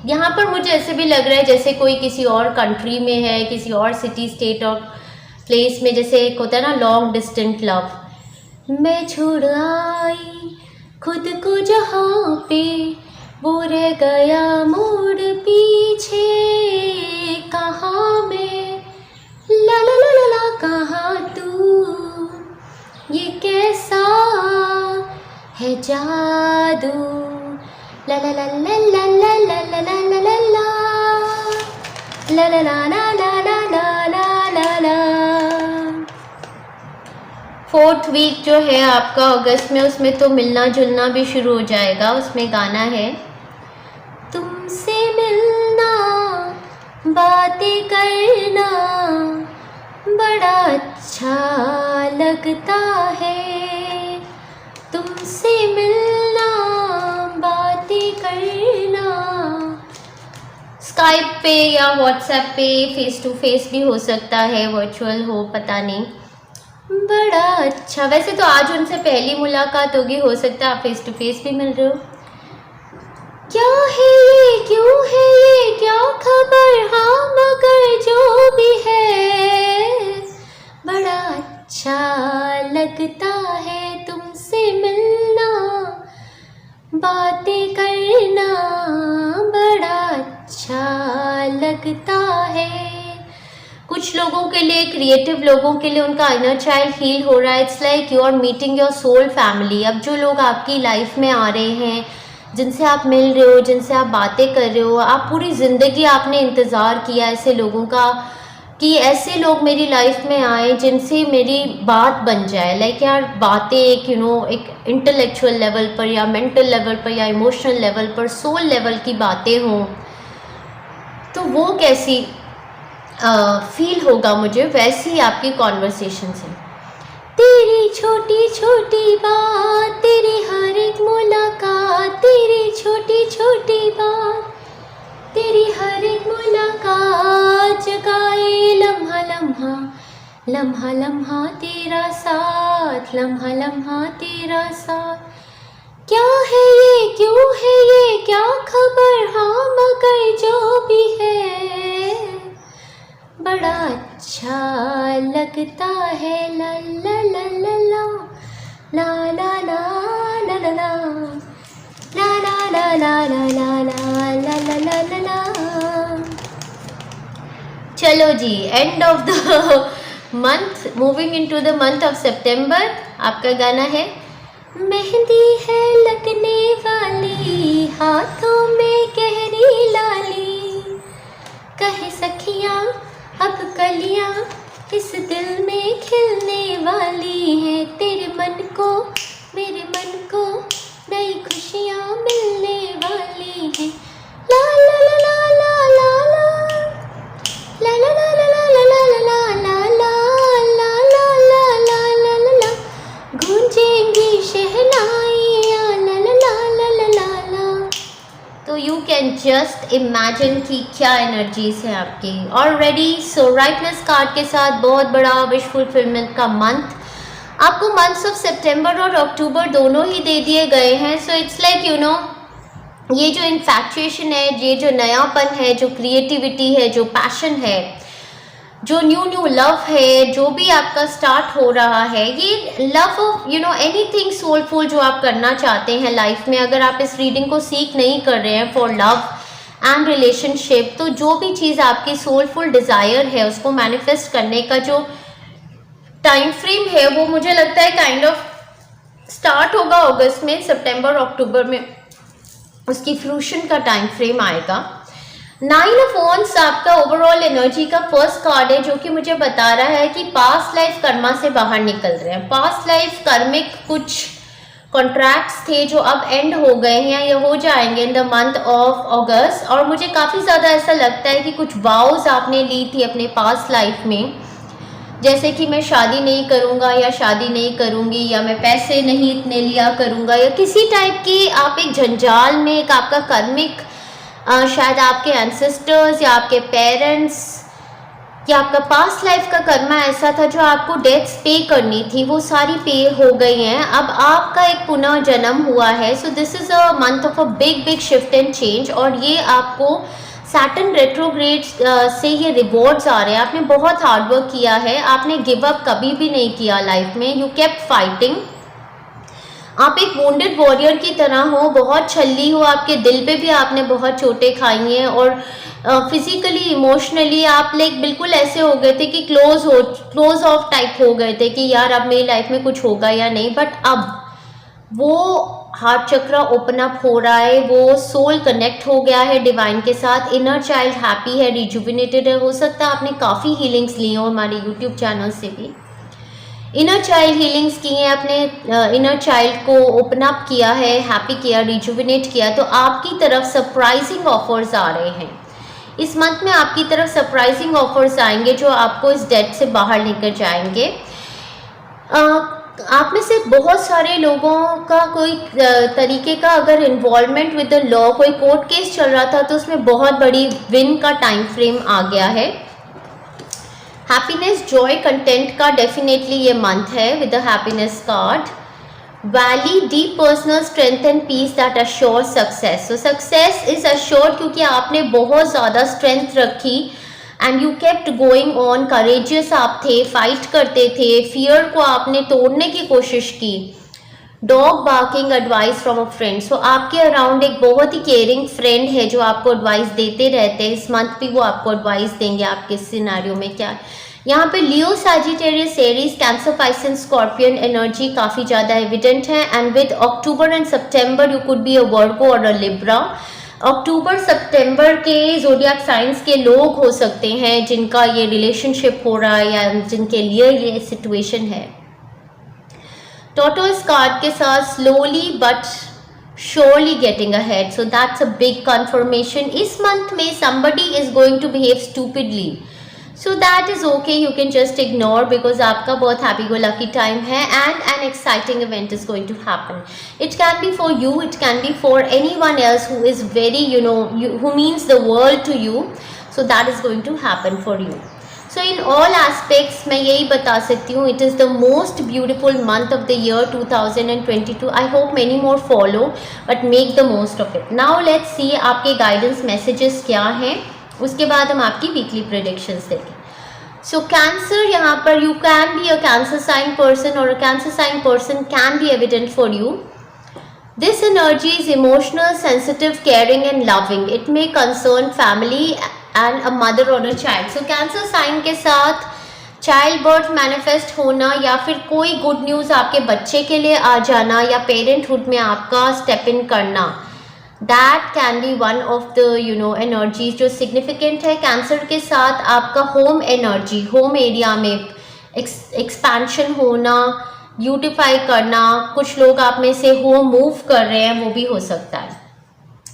यहाँ पर मुझे ऐसे भी लग रहा है जैसे कोई किसी और कंट्री में है, किसी और सिटी, स्टेट और प्लेस में, जैसे एक होता है ना लॉन्ग डिस्टेंट लव। मैं छोड़ आई खुद को जहाँ पे, वो रह गया मोड़ पीछे। कहाँ मैं, ला ला ला ला ला, कहाँ तू, ये कैसा है जादू। ला ला ला ला ला ला ला ला ला ला ला ला ला ला ला ला ला ला ला। फोर्थ वीक जो है आपका अगस्त में, उसमें तो मिलना जुलना भी शुरू हो जाएगा। उसमें गाना है तुमसे मिलना, बातें करना बड़ा अच्छा लगता है। तुमसे मिलना, बातें करना, स्काइप पे या व्हाट्सएप पे, फेस टू फेस भी हो सकता है, वर्चुअल हो, पता नहीं, बड़ा अच्छा। वैसे तो आज उनसे पहली मुलाकात होगी, हो सकता है आप फेस टू फेस भी मिल रहे हो। क्या है ये, क्यों है ये, क्या खबर, हाँ मगर जो भी है बड़ा अच्छा लगता है। तुमसे मिलना, बातें करना बड़ा अच्छा लगता है। कुछ लोगों के लिए, क्रिएटिव लोगों के लिए, उनका इनर चाइल्ड हील हो रहा है। It's like you are meeting your soul family. अब जो लोग आपकी लाइफ में आ रहे हैं, जिनसे आप मिल रहे हो, जिनसे आप बातें कर रहे हो, आप पूरी ज़िंदगी आपने इंतज़ार किया ऐसे लोगों का कि ऐसे लोग मेरी लाइफ में आए जिनसे मेरी बात बन जाए। लाइक यार बातें एक एक इंटेलेक्चुअल लेवल पर या मेंटल लेवल पर या इमोशनल लेवल पर, सोल लेवल की बातें हों, तो वो कैसी फील होगा मुझे, वैसी आपकी कॉन्वर्सेशन है। तेरी छोटी छोटी बात, तेरी हर एक मुलाकात, तेरी छोटी छोटी बात, तेरी हर एक मुलाकात जगाए लम्हा लम्हा, लम्हा लम्हा तेरा साथ, लम्हा लम्हा तेरा साथ। क्या है ये, क्यों है ये, क्या खबर, हाँ मगर जो भी है बड़ा अच्छा लगता है। ला ला ला ला ला ला ला ला ला ला ला ला ला ला ला ला ला ला ला। चलो जी, end of the month, moving into the month of सितंबर। आपका गाना है मेहंदी है लगने वाली, हाथों में गहरी लाली, कहे सखियाँ अब कलियाँ इस दिल में खिलने वाली हैं। तेरे मन को, मेरे मन को नई खुशियाँ मिलने वाली हैं। ला ला ला ला ला ला ला ला ला ला ला ला ला ला ला ला ला ला ला, गूंजेंगी शहनाइयाँ ला ला ला ला ला ला। तो तो यू कैन जस्ट इमेजिन कि क्या एनर्जीज हैं आपकी ऑलरेडी। सो राइटनेस कार्ड के साथ बहुत बड़ा विश फुलफिलमेंट का मंथ आपको मंथ्स ऑफ सितंबर और अक्टूबर दोनों ही दे दिए गए हैं। So it's like you no, ये जो इन्फैक्चुएशन है, ये जो नयापन है, जो क्रिएटिविटी है, जो पैशन है, जो न्यू लव है, जो भी आपका स्टार्ट हो रहा है, ये love of you know anything soulful जो आप करना चाहते हैं लाइफ में, अगर आप इस रीडिंग को सीख नहीं कर रहे हैं फॉर लव एंड रिलेशनशिप, तो जो भी चीज़ आपकी सोलफुल डिज़ायर है उसको मैनिफेस्ट करने का जो टाइम फ्रेम है वो मुझे लगता है काइंड ऑफ स्टार्ट होगा अगस्त में, सितंबर अक्टूबर में उसकी फ्रूशन का टाइम फ्रेम आएगा। 9 ऑफ वांड्स आपका ओवरऑल एनर्जी का फर्स्ट कार्ड है जो कि मुझे बता रहा है कि पास्ट लाइफ कर्मा से बाहर निकल रहे हैं। पास्ट लाइफ कर्मिक कुछ कॉन्ट्रैक्ट्स थे जो अब एंड हो गए हैं, ये हो जाएंगे इन द मंथ ऑफ अगस्त। और मुझे काफ़ी ज़्यादा ऐसा लगता है कि कुछ वाउज आपने ली थी अपने पास्ट लाइफ में, जैसे कि मैं शादी नहीं करूँगा या शादी नहीं करूँगी, या मैं पैसे नहीं इतने लिया करूँगा, या किसी टाइप की आप एक जंजाल में, एक आपका कर्मिक शायद आपके एंसेस्टर्स या आपके पेरेंट्स या आपका पास्ट लाइफ का कर्मा ऐसा था जो आपको डेट्स पे करनी थी, वो सारी पे हो गई हैं। अब आपका एक पुनः जन्म हुआ है। सो this is a month of a big shift and change, और ये आपको सैटर्न रेट्रोग्रेड से ये रिवॉर्ड्स आ रहे हैं। आपने बहुत हार्डवर्क किया है, आपने गिव अप कभी भी नहीं किया लाइफ में, यू केप्ट फाइटिंग। आप एक वोंडेड वॉरियर की तरह हो, बहुत छल्ली हो, आपके दिल पे भी आपने बहुत चोटें खाई हैं, और फिजिकली इमोशनली आप लाइक बिल्कुल ऐसे हो गए थे कि क्लोज ऑफ टाइप हो गए थे कि यार अब मेरी लाइफ में कुछ होगा या नहीं। बट अब वो हार्ट चक्र ओपन अप हो रहा है, वो सोल कनेक्ट हो गया है डिवाइन के साथ, इनर चाइल्ड हैप्पी है, रिजुविनेटेड है। हो सकता है आपने काफ़ी हीलिंग्स ली हो हमारे यूट्यूब चैनल से भी, इनर चाइल्ड हीलिंग्स की हैं, अपने इनर चाइल्ड को ओपन अप किया है, हैप्पी किया, रिजुविनेट किया। तो आपकी तरफ सरप्राइजिंग ऑफर्स आ रहे हैं इस मंथ में, आपकी तरफ सरप्राइजिंग ऑफर्स आएंगे जो आपको इस डेट से बाहर लेकर जाएंगे। आप में से बहुत सारे लोगों का कोई तरीके का अगर इन्वॉल्वमेंट विद द लॉ, कोई कोर्ट केस चल रहा था, तो उसमें बहुत बड़ी विन का टाइम फ्रेम आ गया है। हैप्पीनेस, जॉय, कंटेंट का डेफिनेटली ये मंथ है with the happiness card. Valley, deep personal strength and peace that assure success. So success is assured क्योंकि आपने बहुत ज़्यादा स्ट्रेंथ रखी and you kept going on, courageous आप थे, फाइट करते थे, फियर को आपने तोड़ने की कोशिश की। Dog barking, advice from a friend. So आपके अराउंड एक बहुत ही केयरिंग फ्रेंड है जो आपको एडवाइस देते रहते हैं। इस मंथ भी वो आपको एडवाइस देंगे आपके सिनेरियो में क्या। यहाँ पे Leo, Sagittarius, Aries, Cancer, Pisces, Scorpion energy काफ़ी ज़्यादा एविडेंट है। एंड विद अक्टूबर एंड सितंबर you could be a Virgo और अ लिब्रा। अक्टूबर सितंबर के ज़ोडिएक साइंस के लोग हो सकते हैं जिनका ये रिलेशनशिप हो रहा है या जिनके लिए ये सिचुएशन है। टॉर्टोइस कार्ड के साथ slowly but surely getting ahead, so that's a big confirmation. इस मंथ में somebody is going to behave stupidly, so that is okay, you can just ignore because आपका बहुत happy go lucky time है and an exciting event is going to happen. It can be for you, it can be for anyone else who is very who means the world to you, so that is going to happen for you. So in all aspects मैं यही बता सकती हूँ, it is the most beautiful month of the year 2022. I hope many more follow, but make the most of it. Now let's see आपके guidance messages क्या हैं, उसके बाद हम आपकी वीकली प्रेडिक्शंस देखें। सो कैंसर, यहाँ पर you can be a Cancer sign person और a Cancer sign person can be evident for you. This energy is emotional, sensitive, caring and loving. It may concern family and a mother और a child. So Cancer sign के साथ child birth manifest होना या फिर कोई good news आपके बच्चे के लिए आ जाना या पेरेंटहुड में आपका स्टेप इन करना, that can be one of the energies जो सिग्निफिकेंट है। कैंसर के साथ आपका होम एनर्जी, होम एरिया में एक्सपेंशन होना, ब्यूटिफाई करना, कुछ लोग आप में से होम मूव कर रहे हैं, वो भी हो सकता है।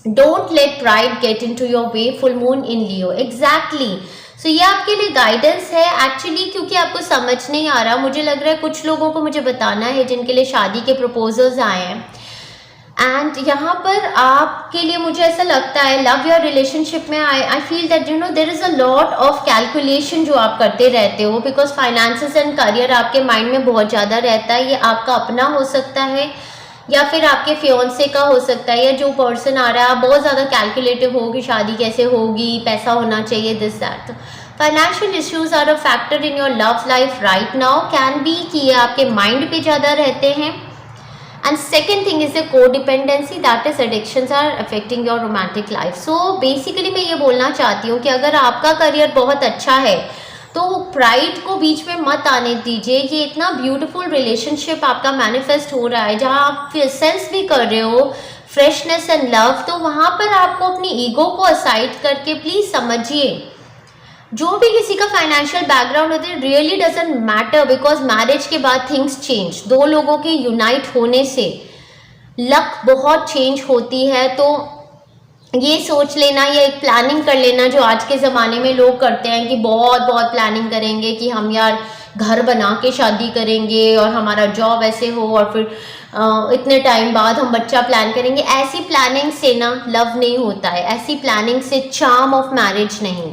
Don't let pride get into your way, full moon in Leo. Exactly, so ये आपके लिए गाइडेंस है एक्चुअली, क्योंकि आपको समझ नहीं आ रहा, मुझे लग रहा है कुछ लोगों को मुझे बताना है जिनके लिए शादी के प्रपोजल्स आए हैं। एंड यहाँ पर आपके लिए मुझे ऐसा लगता है लव या रिलेशनशिप में I feel that there is a lot of calculation जो आप करते रहते हो, बिकॉज फाइनेंसेस एंड करियर आपके माइंड में बहुत ज़्यादा रहता है। ये आपका अपना हो सकता है या फिर आपके फियोंसे का हो सकता है, या जो पर्सन आ रहा है आप बहुत ज़्यादा कैलकुलेटिव हो कि शादी कैसे होगी, पैसा होना चाहिए, this that. Financial issues are a factor in your love life right now, can be कि ये आपके माइंड पे ज़्यादा रहते हैं। And second thing is the codependency, that is addictions are affecting your romantic life. So basically मैं ये बोलना चाहती हूँ कि अगर आपका करियर बहुत अच्छा है तो प्राइड को बीच में मत आने दीजिए। ये इतना ब्यूटीफुल रिलेशनशिप आपका मैनिफेस्ट हो रहा है जहाँ आप सेंस भी कर रहे हो फ्रेशनेस एंड लव, तो वहाँ पर आपको अपनी ईगो को असाइड करके प्लीज़ समझिए जो भी किसी का फाइनेंशियल बैकग्राउंड होता है really doesn't matter, because marriage के बाद थिंग्स चेंज। दो लोगों के यूनाइट होने से लक बहुत चेंज होती है। तो ये सोच लेना या एक प्लानिंग कर लेना जो आज के ज़माने में लोग करते हैं कि बहुत बहुत प्लानिंग करेंगे कि हम यार घर बना के शादी करेंगे और हमारा जॉब ऐसे हो और फिर इतने टाइम बाद हम बच्चा प्लान करेंगे। ऐसी प्लानिंग से ना लव नहीं होता है, ऐसी प्लानिंग से चार्म ऑफ मैरिज नहीं।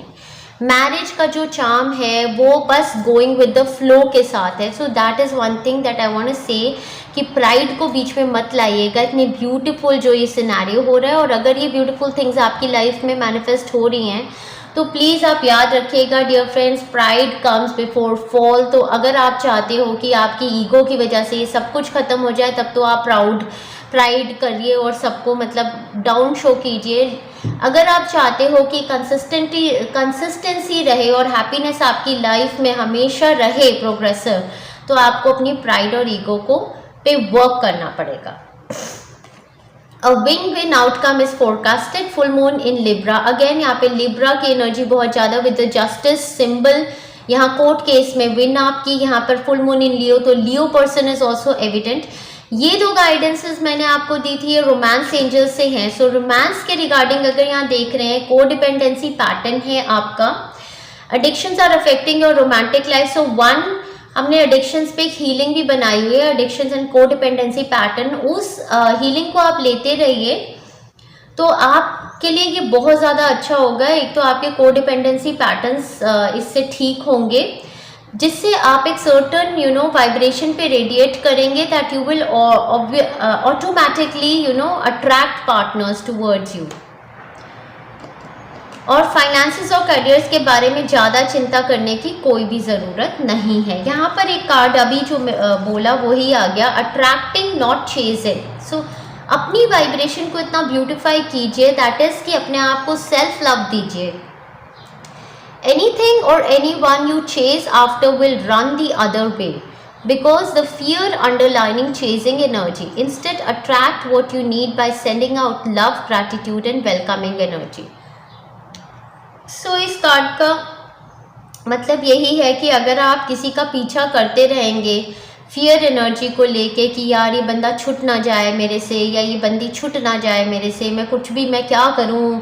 मैरिज का जो चार्म है वो बस गोइंग विद द फ्लो के साथ है। So that is one thing that I want to say कि प्राइड को बीच में मत लाइएगा। इतनी ब्यूटीफुल जो ये सिनेरियो हो रहा है, और अगर ये ब्यूटीफुल थिंग्स आपकी लाइफ में मैनिफेस्ट हो रही हैं तो प्लीज़ आप याद रखिएगा dear friends, pride comes before fall. तो अगर आप चाहते हो कि आपकी ईगो की वजह से ये सब कुछ ख़त्म हो जाए तब तो आप प्राइड करिए और सबको मतलब डाउन शो कीजिए। अगर आप चाहते हो कि कंसिस्टेंसी रहे और हैप्पीनेस आपकी लाइफ में हमेशा रहे प्रोग्रेसिव, तो आपको अपनी प्राइड और ईगो को पे वर्क करना पड़ेगा। A win-win outcome is forecasted, full moon in Libra. Again यहाँ पे लिब्रा की एनर्जी बहुत ज़्यादा विद द जस्टिस सिंबल। यहाँ कोर्ट केस में विन आपकी, यहाँ पर फुल मून इन लियो, तो Leo person is also evident. ये दो गाइडेंसेस मैंने आपको दी थी, ये रोमांस एंजल से हैं। सो रोमांस के रिगार्डिंग अगर यहाँ देख रहे हैं कोडिपेंडेंसी पैटर्न है आपका, addictions are affecting your romantic life. So one हमने एडिक्शंस पे एक हीलिंग भी बनाई हुई है, एडिक्शंस एंड कोडिपेंडेंसी पैटर्न। उस हीलिंग को आप लेते रहिए तो आपके लिए ये बहुत ज़्यादा अच्छा होगा। एक तो आपके कोडिपेंडेंसी पैटर्न्स इससे ठीक होंगे, जिससे आप एक सर्टन वाइब्रेशन पे रेडिएट करेंगे that you will automatically attract partners towards you. और फाइनेंसेस और करियर्स के बारे में ज़्यादा चिंता करने की कोई भी ज़रूरत नहीं है। यहाँ पर एक कार्ड अभी जो बोला वही आ गया, अट्रैक्टिंग नॉट चेजिंग। सो अपनी वाइब्रेशन को इतना ब्यूटिफाई कीजिए, दैट इज़ कि अपने आप को सेल्फ लव दीजिए। Anything or anyone you chase after will run the other way because the fear underlining chasing energy. Instead, attract what you need by sending out love, gratitude and welcoming energy. So इस card का मतलब यही है कि अगर आप किसी का पीछा करते रहेंगे फियर एनर्जी को लेके कि यार ये बंदा छूट ना जाए मेरे से, या ये बंदी छूट ना जाए मेरे से, मैं क्या करूँ,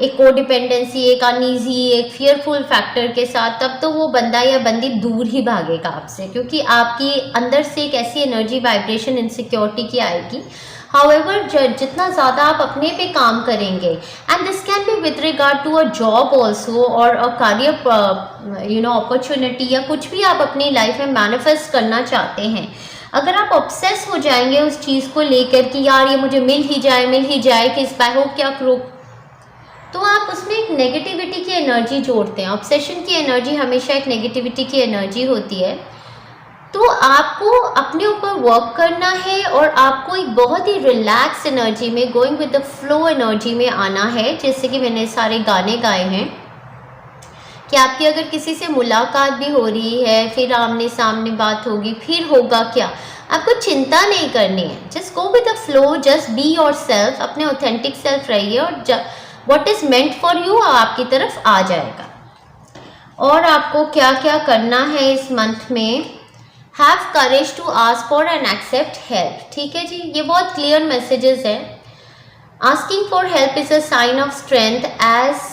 एक कोडिपेंडेंसी, एक अनईजी, एक फियरफुल फैक्टर के साथ, तब तो वो बंदा या बंदी दूर ही भागेगा आपसे, क्योंकि आपकी अंदर से एक ऐसी एनर्जी वाइब्रेशन इनसिक्योरिटी की आएगी। हाउएवर जितना ज़्यादा आप अपने पे काम करेंगे, and this can be with regard to a job also और अ करियर अपॉर्चुनिटी, या कुछ भी आप अपनी लाइफ में मैनिफेस्ट करना चाहते हैं, अगर आप ऑब्सेस हो जाएंगे उस चीज़ को लेकर कि यार ये मुझे मिल ही जाए कि इस बाय हो क्या करो, तो आप उसमें एक नेगेटिविटी की एनर्जी जोड़ते हैं। ऑब्सेशन की एनर्जी हमेशा एक नेगेटिविटी की एनर्जी होती है। तो आपको अपने ऊपर वर्क करना है और आपको एक बहुत ही रिलैक्स एनर्जी में, going with the flow energy में आना है। जैसे कि मैंने सारे गाने गाए हैं कि आपकी अगर किसी से मुलाकात भी हो रही है, फिर आमने सामने बात होगी, फिर होगा क्या, आपको चिंता नहीं करनी है। Just go with the flow, just be your self, अपने ऑथेंटिक सेल्फ रहिए और what is meant for you आपकी तरफ आ जाएगा। और आपको क्या क्या करना है इस मंथ में, have courage to ask for and accept help. ठीक है जी, ये बहुत क्लियर मैसेजेस हैं। Asking for help is a sign of strength as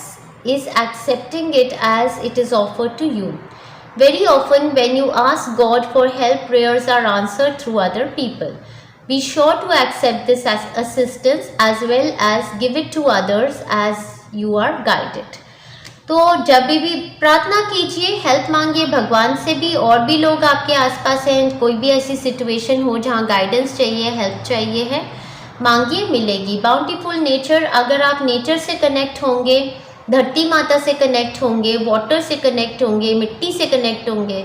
is accepting it as it is offered to you. Very often when you ask God for help, prayers are answered through other people. Be sure to accept this assistance as well as give it to others as you are guided. तो जब भी प्रार्थना कीजिए, help मांगिए भगवान से भी, और भी लोग आपके आसपास हैं, कोई भी ऐसी सिचुएशन हो जहाँ गाइडेंस चाहिए, हेल्प चाहिए है, मांगिए, मिलेगी। बाउंटीफुल नेचर, अगर आप नेचर से कनेक्ट होंगे, धरती माता से कनेक्ट होंगे, वाटर से कनेक्ट होंगे, मिट्टी से कनेक्ट होंगे,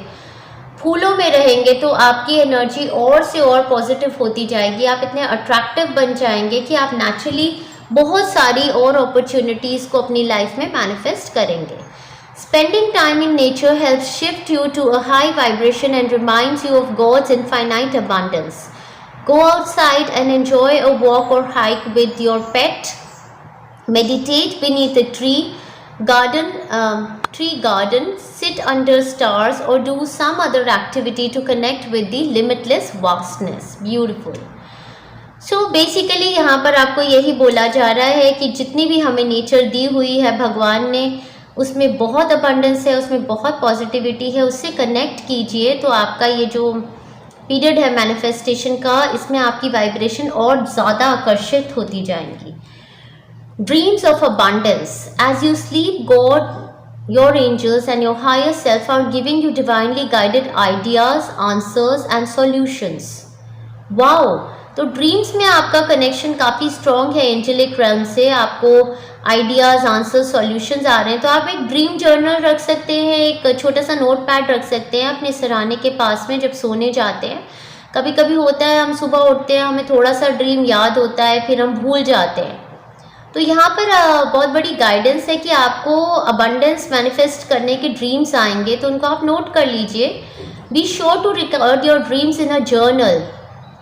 फूलों में रहेंगे, तो आपकी एनर्जी और से और पॉजिटिव होती जाएगी। आप इतने अट्रैक्टिव बन जाएंगे कि आप नेचुरली बहुत सारी और अपॉर्चुनिटीज़ को अपनी लाइफ में मैनिफेस्ट करेंगे। Spending time in nature helps shift you to a high vibration and reminds you of God's infinite abundance. Go outside and enjoy a walk or hike with your pet. Meditate beneath a tree garden, sit under stars or do some other activity to connect with the limitless vastness. Beautiful. So basically यहाँ पर आपको यही बोला जा रहा है कि जितनी भी हमें नेचर दी हुई है भगवान ने, उसमें बहुत अबंडेंस है, उसमें बहुत पॉजिटिविटी है, उससे कनेक्ट कीजिए तो आपका ये जो पीरियड है मैनिफेस्टेशन का, इसमें आपकी वाइब्रेशन और ज़्यादा आकर्षित होती जाएंगी। Dreams of abundance, as you sleep God, your angels and your higher self are giving you divinely guided ideas, answers and solutions. Wow, तो ड्रीम्स में आपका कनेक्शन काफ़ी स्ट्रॉन्ग है एंजेलिक रेल्म से, आपको आइडियाज़, आंसर्स, सॉल्यूशंस आ रहे हैं। तो आप एक ड्रीम जर्नल रख सकते हैं, एक छोटा सा नोट पैड रख सकते हैं अपने सिरहाने के पास में जब सोने जाते हैं। कभी कभी होता है हम सुबह उठते हैं, हमें थोड़ा सा ड्रीम याद होता है, फिर हम भूल जाते हैं। तो यहाँ पर बहुत बड़ी गाइडेंस है कि आपको अबंडेंस मैनिफेस्ट करने के ड्रीम्स आएंगे, तो उनको आप नोट कर लीजिए। Be sure to record your dreams in a journal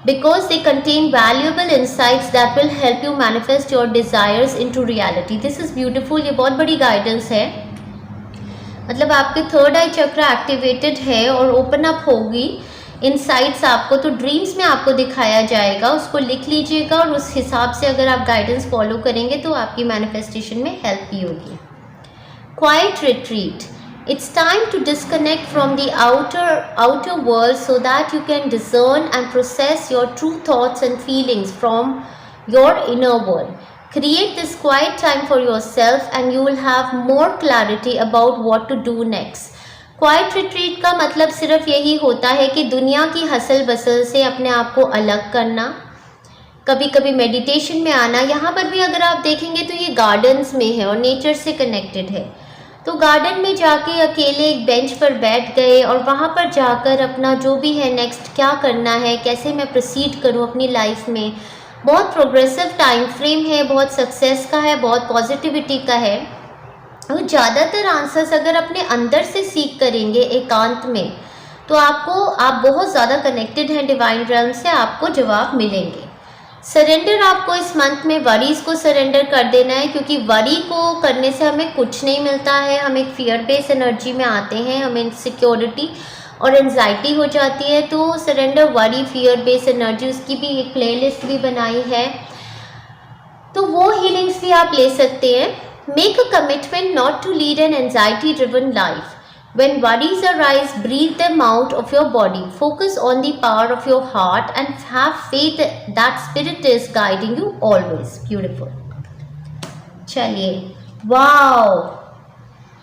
because they contain valuable insights that will help you manifest your desires into reality. This is beautiful. ये बहुत बड़ी गाइडेंस है, मतलब आपके थर्ड आई चक्र एक्टिवेटेड है और ओपन अप होगी इनसाइट्स आपको, तो ड्रीम्स में आपको दिखाया जाएगा, उसको लिख लीजिएगा और उस हिसाब से अगर आप गाइडेंस फॉलो करेंगे तो आपकी मैनिफेस्टेशन में हेल्प भी होगी। Quite retreat, it's time to disconnect from the outer world so that you can discern and process your true thoughts and feelings from your inner world. Create this quiet time for yourself and you will have more clarity about what to do next. Quiet retreat का मतलब सिर्फ यही होता है कि दुनिया की hustle bustle से अपने आप को अलग करना, कभी कभी मेडिटेशन में आना। यहाँ पर भी अगर आप देखेंगे तो ये गार्डन्स में है और नेचर से कनेक्टेड है, तो गार्डन में जाके अकेले एक बेंच पर बैठ गए और वहाँ पर जाकर अपना जो भी है नेक्स्ट क्या करना है, कैसे मैं प्रोसीड करूँ अपनी लाइफ में। बहुत प्रोग्रेसिव टाइम फ्रेम है, बहुत सक्सेस का है, बहुत पॉजिटिविटी का है। और ज़्यादातर आंसर्स अगर अपने अंदर से सीख करेंगे एकांत में, तो आप बहुत ज़्यादा कनेक्टेड हैं डिवाइन रेल्म से, आपको जवाब मिलेंगे। सरेंडर, आपको इस मंथ में वरीज़ को सरेंडर कर देना है, क्योंकि वरी को करने से हमें कुछ नहीं मिलता है, हम एक फियर बेस्ड एनर्जी में आते हैं, हमें इनसिक्योरिटी और एंजाइटी हो जाती है। तो surrender worry fear based energy, उसकी भी एक प्लेलिस्ट भी बनाई है, तो वो हीलिंग्स भी आप ले सकते हैं। Make a commitment not to lead an anxiety driven life. When worries arise, breathe them out of your body. Focus on the power of your heart and have faith that spirit is guiding you always. Beautiful. चलिए, wow.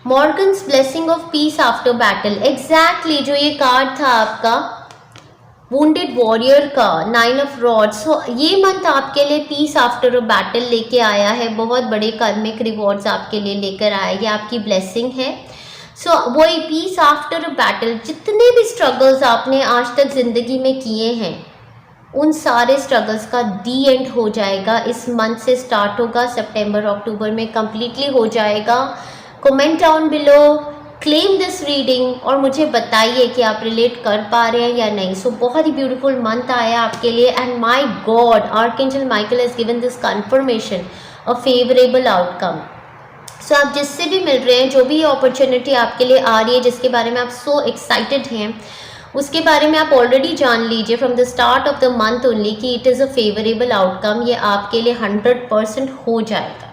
Morgan's blessing of peace after battle. Exactly जो ये card था आपका wounded warrior का 9 of rods. So ये month आपके लिए piece after a battle लेके आया है, बहुत बड़े कर्मिक रिवॉर्ड्स आपके लिए लेकर आया, ये आपकी ब्लेसिंग है। सो वही पीस आफ्टर अ बैटल, जितने भी स्ट्रगल्स आपने आज तक ज़िंदगी में किए हैं, उन सारे स्ट्रगल्स का दी एंड हो जाएगा। इस मंथ से स्टार्ट होगा, सितंबर अक्टूबर में कम्प्लीटली हो जाएगा। Comment down below, claim this reading और मुझे बताइए कि आप रिलेट कर पा रहे हैं या नहीं। सो बहुत ही ब्यूटीफुल मंथ आया आपके लिए and my God, archangel Michael has given this confirmation a favourable outcome. So आप जिससे भी मिल रहे हैं, जो भी अपॉर्चुनिटी आपके लिए आ रही है, जिसके बारे में आप सो एक्साइटेड हैं, उसके बारे में आप ऑलरेडी जान लीजिए from the start of the month only कि it is a favourable outcome. ये आपके लिए 100% हो जाएगा।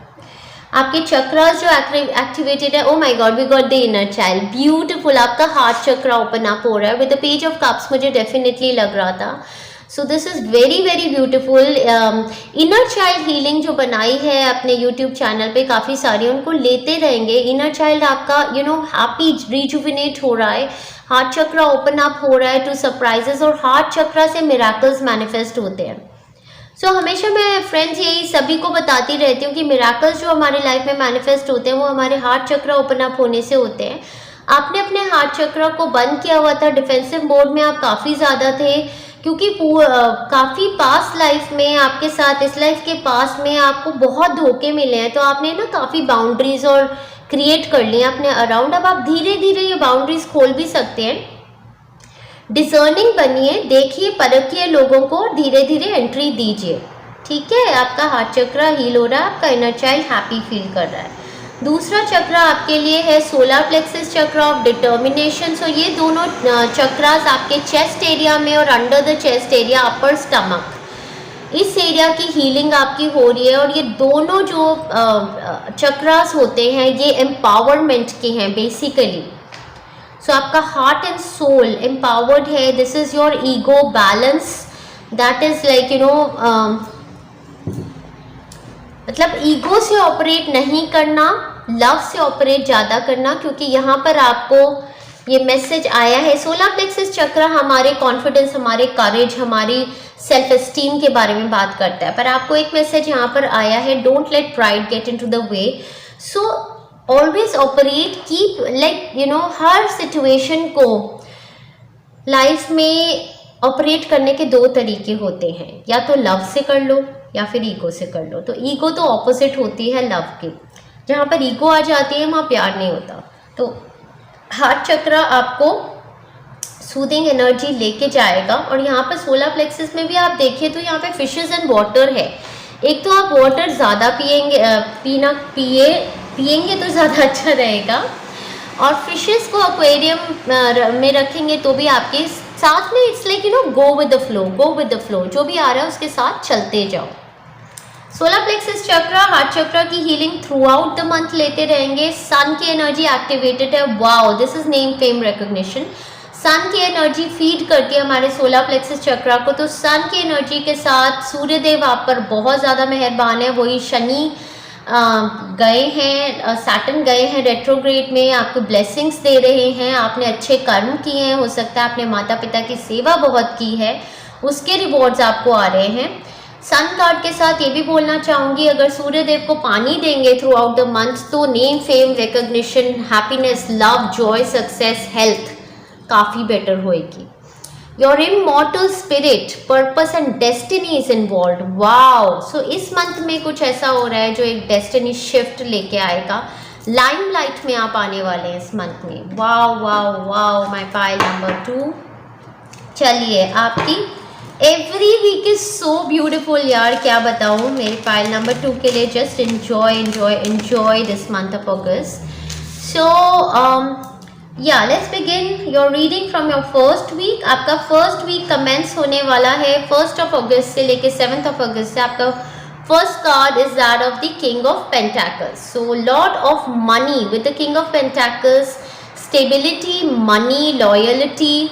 आपके चक्रास जो एक्टिवेटेड है, oh my God, we got the inner child, beautiful. आपका हार्ट चक्रा ओपन अप हो रहा है with the page of cups, मुझे डेफिनेटली लग रहा था। So this is very very beautiful. Inner child healing जो बनाई है अपने यूट्यूब चैनल पे काफ़ी सारी, उनको लेते रहेंगे। इनर चाइल्ड आपका हैप्पी रिजुविनेट हो रहा है, हार्ट चक्रा ओपन अप हो रहा है टू सरप्राइजेस, और हार्ट चक्रा से मिराकल्स मैनिफेस्ट होते हैं। सो हमेशा मैं फ्रेंड्स यही सभी को बताती रहती हूँ कि मिराकल्स जो हमारी लाइफ में मैनिफेस्ट होते हैं वो हमारे हार्ट चक्रा ओपन अप होने से होते हैं। आपने अपने हार्ट चक्रा को बंद किया हुआ था, डिफेंसिव मोड में आप काफ़ी ज़्यादा थे, क्योंकि काफ़ी पास्ट लाइफ में आपके साथ, इस लाइफ के पास में आपको बहुत धोखे मिले हैं, तो आपने ना काफ़ी बाउंड्रीज और क्रिएट कर ली अपने अराउंड। अब आप धीरे धीरे ये बाउंड्रीज खोल भी सकते हैं। डिसर्निंग बनिए, देखिए, परखिए लोगों को, धीरे धीरे एंट्री दीजिए। ठीक है, आपका हार्ट चक्रा हील हो रहा है, आपका इनर चाइल्ड हैप्पी फील कर रहा है। दूसरा चक्रा आपके लिए है solar plexus chakra of determination. So ये दोनों चक्रास आपके चेस्ट एरिया में और under the chest area, upper stomach, इस एरिया की हीलिंग आपकी हो रही है। और ये दोनों जो चक्रास होते हैं ये एम्पावरमेंट के हैं बेसिकली। सो आपका हार्ट एंड सोल एम्पावर्ड है। This is your ego balance, that is like मतलब ईगो से ऑपरेट नहीं करना, लव से ऑपरेट ज़्यादा करना, क्योंकि यहाँ पर आपको ये मैसेज आया है। सोलर प्लेक्सस चक्र हमारे कॉन्फिडेंस, हमारे करेज, हमारी सेल्फ एस्टीम के बारे में बात करता है, पर आपको एक मैसेज यहाँ पर आया है, don't let pride get into the way. So always operate, keep like her situation को लाइफ में ऑपरेट करने के दो तरीके होते हैं, या तो लव से कर लो या फिर ईगो से कर लो। तो ईगो तो ऑपोजिट होती है लव की, जहाँ पर ईगो आ जाती है वहाँ प्यार नहीं होता। तो हार्ट चक्र आपको सूदिंग एनर्जी लेके जाएगा। और यहाँ पर सोलर प्लेक्सस में भी आप देखिए तो यहाँ पे फिशेस एंड वाटर है। एक तो आप वाटर ज़्यादा पिएंगे तो ज़्यादा अच्छा रहेगा, और फिशेस को एक्वेरियम में रखेंगे तो भी आपके साथ में, it's like go with the flow, go with the flow, जो भी आ रहा है उसके साथ चलते जाओ। सोलर प्लेक्सस चक्र, हार्ट चक्र की healing throughout the month लेते रहेंगे। सन की एनर्जी एक्टिवेटेड है, wow, this is name fame recognition. Sun की एनर्जी फीड करती है हमारे सोलर प्लेक्सस चक्र को। तो सन की एनर्जी के साथ सूर्यदेव आप पर बहुत ज़्यादा मेहरबान है। वही शनि गए हैं, सैटर्न गए हैं रेट्रोग्रेड में, आपको ब्लेसिंग्स दे रहे हैं। आपने अच्छे कर्म किए हैं, हो सकता है आपने माता पिता की सेवा बहुत की है, उसके रिवॉर्ड्स आपको आ रहे हैं। सन कार्ड के साथ ये भी बोलना चाहूँगी, अगर सूर्यदेव को पानी देंगे थ्रू आउट द मंथ तो name fame recognition, happiness, love, joy, success, health काफ़ी बेटर होएगी। Your immortal spirit, purpose and destiny is involve. Wow, so इस मंथ में कुछ ऐसा हो रहा है जो एक डेस्टिनी शिफ्ट लेके आएगा। लाइमलाइट में आप आने वाले हैं इस मंथ में। Wow wow wow, my pile number 2। चलिए, आपकी every week is so beautiful यार, क्या बताऊँ मेरे पाइल नंबर 2 के लिए। Just enjoy enjoy enjoy this month of August. So yeah let's begin your reading from your first week. आपका first week commence होने वाला है 1 अगस्त से लेके 7 अगस्त से। आपका first card is that of the king of pentacles. So Lord of money with the king of pentacles, stability, money, loyalty.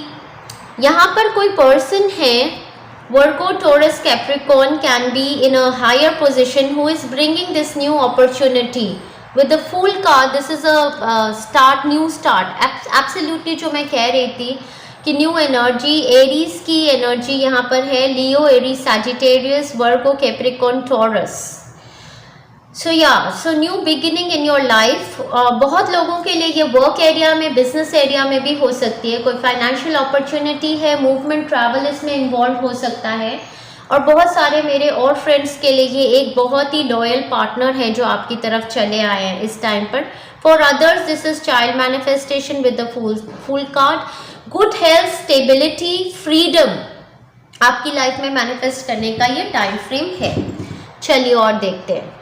यहाँ पर कोई पर्सन है, Virgo, Taurus, Capricorn, can be in a higher position who is bringing this new opportunity. With the Fool card, this is a start, new start. Absolutely जो मैं कह रही थी कि न्यू एनर्जी, एरीज की एनर्जी यहाँ पर है। Leo, Aries, Sagittarius, Virgo, Capricorn, Taurus. So new beginning in your life. बहुत लोगों के लिए ये वर्क एरिया में, बिजनेस एरिया में भी हो सकती है। कोई फाइनेंशियल अपॉर्चुनिटी है, मूवमेंट, ट्रैवल इसमें इन्वॉल्व हो सकता है। और बहुत सारे मेरे और फ्रेंड्स के लिए ये एक बहुत ही लॉयल पार्टनर है जो आपकी तरफ चले आए हैं इस टाइम पर। For others this is child manifestation with the fool card. Good health, stability, freedom आपकी लाइफ में मैनिफेस्ट करने का ये टाइम फ्रेम है। चलिए और देखते हैं।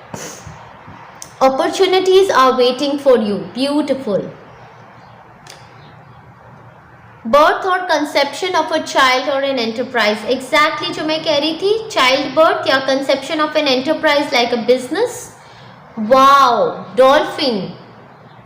Opportunities are waiting for you. Beautiful. Birth or conception of a child or an enterprise. Exactly जो मैं कह रही थी, child birth या conception of an enterprise like a business. Wow, dolphin,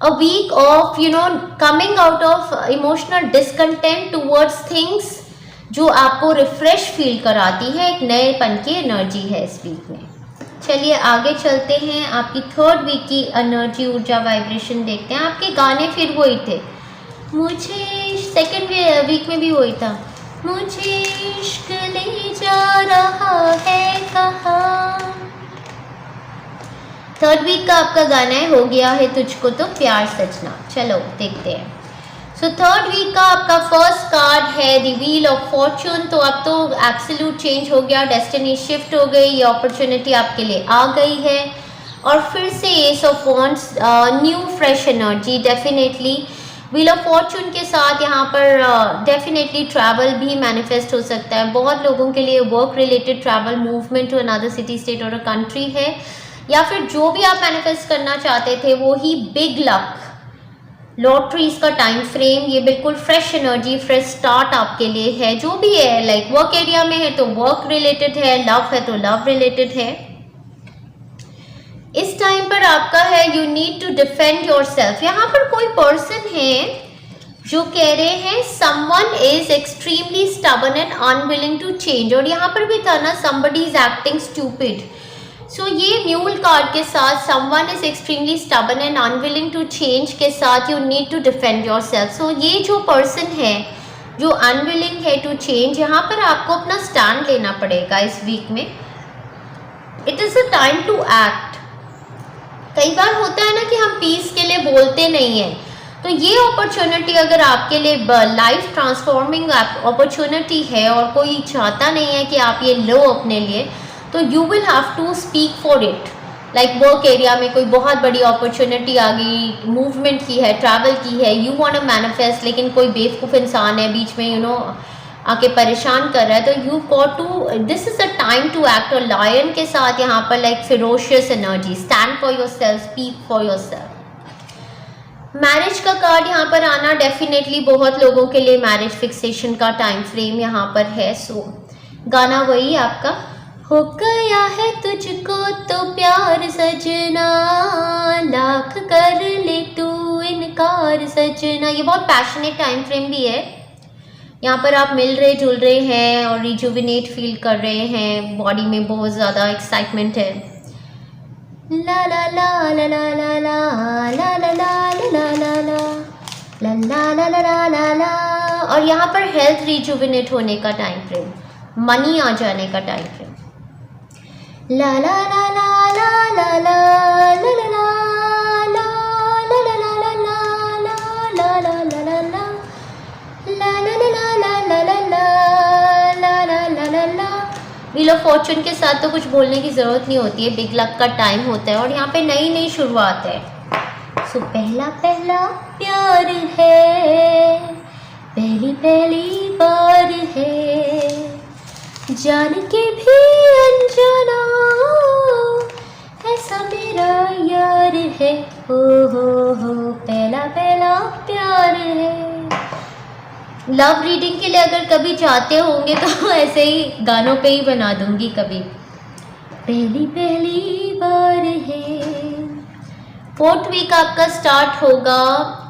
a week of coming out of emotional discontent towards things जो आपको refresh feel कराती है, एक नएपन की एनर्जी है इस वीक में। चलिए आगे चलते हैं, आपकी थर्ड वीक की एनर्जी, ऊर्जा, वाइब्रेशन देखते हैं। आपके गाने फिर वही थे, मुझे सेकेंड वीक में भी वही था, मुझे इश्क ले जा रहा है कहाँ। थर्ड वीक का आपका गाना है, हो गया है तुझको तो प्यार सजना। चलो देखते हैं। सो थर्ड वीक का आपका फर्स्ट कार्ड है द व्हील ऑफ फॉर्चून। तो अब तो एब्सोल्यूट चेंज हो गया, डेस्टिनी शिफ्ट हो गई, ये अपॉर्चुनिटी आपके लिए आ गई है। और फिर से S of wands, new fresh energy. Definitely wheel of fortune के साथ यहाँ पर डेफिनेटली ट्रैवल भी मैनिफेस्ट हो सकता है। बहुत लोगों के लिए work related travel, movement to another city, state और अ कंट्री है, या फिर जो भी आप मैनिफेस्ट करना चाहते थे वो ही बिग लक, लॉटरीज का टाइम फ्रेम, ये बिल्कुल फ्रेश एनर्जी, फ्रेश स्टार्ट आपके लिए है। जो भी है, लाइक वर्क एरिया में है तो वर्क रिलेटेड है, लव है तो लव रिलेटेड है। इस टाइम पर आपका है you need to defend your self. यहाँ पर कोई पर्सन है जो कह रहे हैं someone is extremely stubborn and unwilling to change. और यहाँ पर भी था ना, somebody is acting stupid। सो ये म्यूल कार्ड के साथ someone is extremely stubborn and unwilling to change के साथ you need to defend your self. So ये जो पर्सन है जो अनविलिंग है टू चेंज, यहाँ पर आपको अपना स्टैंड लेना पड़ेगा इस वीक में। It is a time to act. कई बार होता है ना कि हम पीस के लिए बोलते नहीं हैं, तो ये अपॉर्चुनिटी अगर आपके लिए लाइफ ट्रांसफॉर्मिंग अपॉर्चुनिटी है और कोई चाहता नहीं है कि आप ये लो अपने लिए, तो you will have to speak for it. Like work area में कोई बहुत बड़ी अपॉर्चुनिटी आ गई, मूवमेंट की है, ट्रैवल की है, यू वांट टू मैनिफेस्ट, लेकिन कोई बेवकूफ़ इंसान है बीच में आके परेशान कर रहा है, तो you got to, this is a time to act. और लायन के साथ यहाँ पर like ferocious energy, stand for your self, speak for your self. Marriage का कार्ड यहाँ पर आना, डेफिनेटली बहुत लोगों के लिए मैरिज फिक्सेशन का टाइम फ्रेम यहाँ पर है। सो गाना वही आपका, हो गया है तुझको तो प्यार सजना, लाख कर ले तू इनकार सजना। ये बहुत पैशनेट टाइम फ्रेम भी है। यहाँ पर आप मिल रहे जुल रहे हैं और रिजुविनेट फील कर रहे हैं, बॉडी में बहुत ज़्यादा एक्साइटमेंट है। ला ला ला ला ला ला ला ला ला ला ला ला ला ला ला ला ला। और यहाँ पर हेल्थ रिजुविनेट होने का टाइम फ्रेम, मनी आ जाने का टाइम फ्रेम। ला ला ला ला ला ला ला ला ला व्हील ऑफ फॉर्चून के साथ तो कुछ बोलने की ज़रूरत नहीं होती है, बिग लक का टाइम होता है और यहाँ पे नई नई शुरुआत है। सो पहला पहला प्यार है, पहली पहली बार है, जान के भी अनजाना ऐसा मेरा यार है, हो पहला पहला प्यार है। लव रीडिंग के लिए अगर कभी चाहते होंगे तो ऐसे ही गानों पे ही बना दूंगी कभी। पहली पहली बार है। फोर्थ वीक आपका स्टार्ट होगा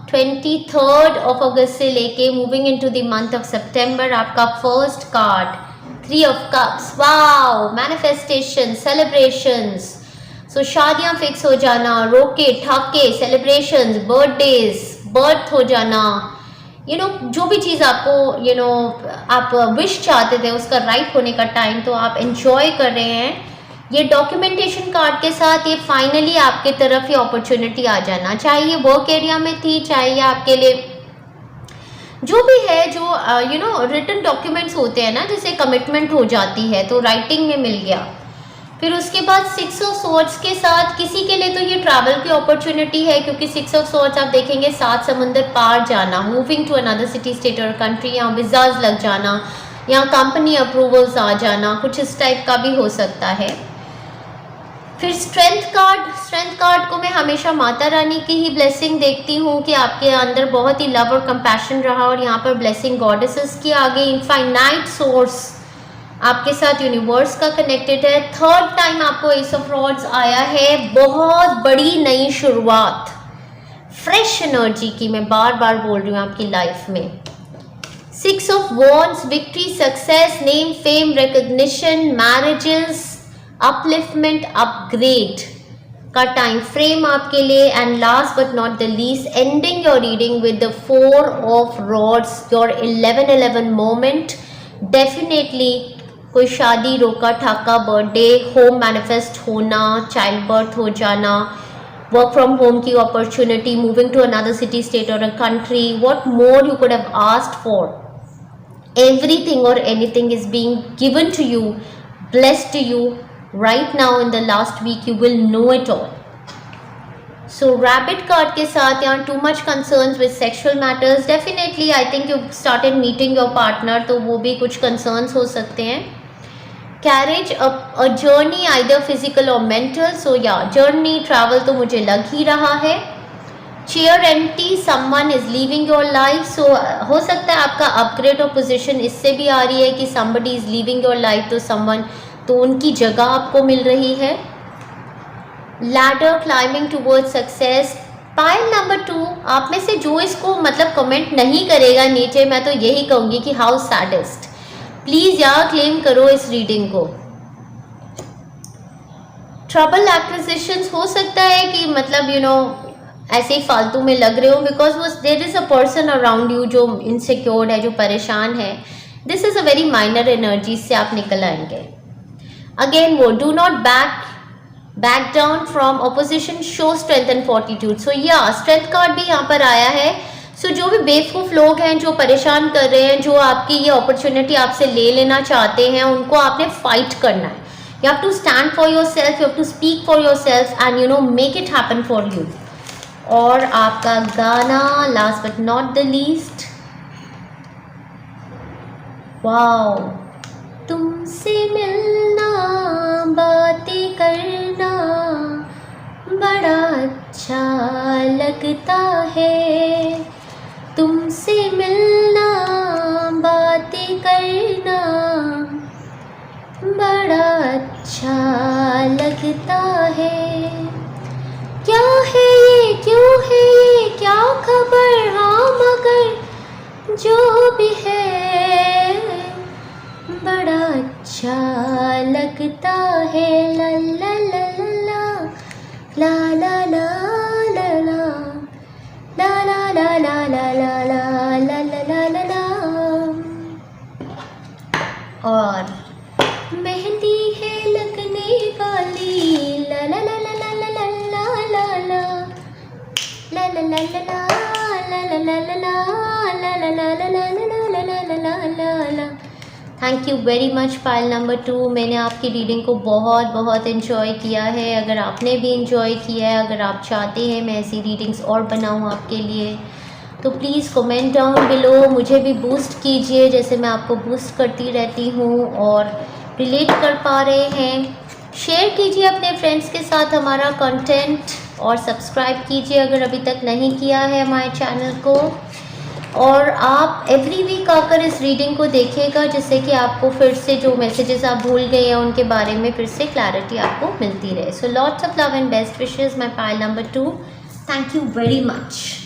23 अगस्त से लेके moving into the month of सितंबर। आपका first card 3 of cups. Wow, manifestation, celebrations. So शादियाँ फिक्स हो जाना, रोके ठाके, सेलिब्रेशंस, बर्थडेज, बर्थ हो जाना, जो भी चीज़ आपको आप विश चाहते थे उसका राइट होने का टाइम तो आप एंजॉय कर रहे हैं। ये डॉक्यूमेंटेशन कार्ड के साथ ये फाइनली आपके तरफ ये अपॉर्चुनिटी आ जाना, चाहे ये वर्क एरिया में थी, चाहे ये आपके लिए जो भी है, जो रिटन डॉक्यूमेंट्स होते हैं ना, जैसे कमिटमेंट हो जाती है तो राइटिंग में मिल गया। फिर उसके बाद 6 ऑफ स्वॉर्ड्स के साथ किसी के लिए तो ये ट्रैवल की अपॉर्चुनिटी है, क्योंकि 6 ऑफ स्वॉर्ड्स आप देखेंगे 7 समुंदर पार जाना, moving to another city, state और कंट्री, यहाँ विजाज लग जाना, यहाँ कंपनी अप्रूवल्स आ जाना, कुछ इस टाइप का भी हो सकता है। फिर स्ट्रेंथ कार्ड को मैं हमेशा माता रानी की ही ब्लेसिंग देखती हूँ कि आपके अंदर बहुत ही लव और कंपैशन रहा और यहाँ पर ब्लेसिंग गॉडेसेस की आगे इनफाइनाइट सोर्स आपके साथ यूनिवर्स का कनेक्टेड है। थर्ड टाइम आपको एस ऑफ रॉड्स आया है, बहुत बड़ी नई शुरुआत, फ्रेश एनर्जी की मैं बार बार बोल रही हूँ आपकी लाइफ में। 6 of wands, victory, success, name, fame, recognition, marriages, upliftment, upgrade का टाइम फ्रेम आपके लिए। And last but not the least, ending your reading with the 4 of rods, your 11-11 moment. Definitely कोई शादी, रोका ठाका, बर्थडे, होम मैनिफेस्ट होना, child birth हो जाना, वर्क फ्रॉम होम की opportunity, moving to another city, state और a country, what more you could have asked for, everything or anything is being given to you, blessed to you right now in the last week. You will know it all. So rabbit card के साथ यहाँ too much concerns with sexual matters. Definitely I think you started meeting your partner, तो वो भी कुछ concerns हो सकते हैं. Carriage, a journey either physical or mental. So yeah, journey, travel तो मुझे लग ही रहा है. Chair empty, someone is leaving your life. So हो सकता है आपका अपग्रेड और पोजीशन इससे भी आ रही है कि somebody is leaving your life, तो समवन, तो उनकी जगह आपको मिल रही है. Ladder, climbing towards success. Pile number 2, आप में से जो इसको मतलब कमेंट नहीं करेगा नीचे, मैं तो यही कहूँगी कि हाउ सैडेस्ट. प्लीज़ यार क्लेम करो इस रीडिंग को. ट्रबल एक्विजिशंस, हो सकता है कि मतलब यू नो ऐसे ही फालतू में लग रहे हो, बिकॉज वो there is a person around you जो इनसिक्योर्ड है, जो परेशान है. This is a very minor energy से आप निकल आएंगे. अगेन वो do not back down from opposition, show strength and fortitude. So yeah strength card भी यहाँ पर आया है. सो जो भी बेवकूफ़ लोग हैं जो परेशान कर रहे हैं, जो आपकी ये अपॉर्चुनिटी आपसे ले लेना चाहते हैं, उनको आपने फाइट करना है. You have to stand for your self, you have to speak for your self and you know make it happen for you. और आपका गाना last but not the least, wow. तुमसे मिलना, बातें करना बड़ा अच्छा लगता है. तुमसे मिलना, बातें करना बड़ा अच्छा लगता है. क्या है ये, क्यों है ये, क्या खबर, हाँ मगर जो भी है बड़ा अच्छा लगता है. ला ला ला ला ला ला ला ला ला ला ला ला ला ला ला ला ला ला ला. और मेहंदी है लगने वाली, ला ला ला ला ला ला ला ला ला ला ला ला ला ला ला ला ला. Thank you very much pile number 2. मैंने आपकी रीडिंग को बहुत बहुत इन्जॉय किया है. अगर आपने भी इन्जॉय किया है, अगर आप चाहते हैं मैं ऐसी रीडिंग्स और बनाऊँ आपके लिए, तो प्लीज़ कमेंट डाउन बिलो. मुझे भी बूस्ट कीजिए जैसे मैं आपको बूस्ट करती रहती हूँ. और रिलेट कर पा रहे हैं, शेयर कीजिए अपने फ्रेंड्स के साथ हमारा कंटेंट, और सब्सक्राइब कीजिए अगर अभी तक नहीं किया है हमारे चैनल को. और आप एवरी वीक आकर इस रीडिंग को देखिएगा, जिससे कि आपको फिर से जो मैसेजेस आप भूल गए हैं उनके बारे में फिर से क्लैरिटी आपको मिलती रहे. So lots of love and best wishes, my pile number 2. Thank you very much.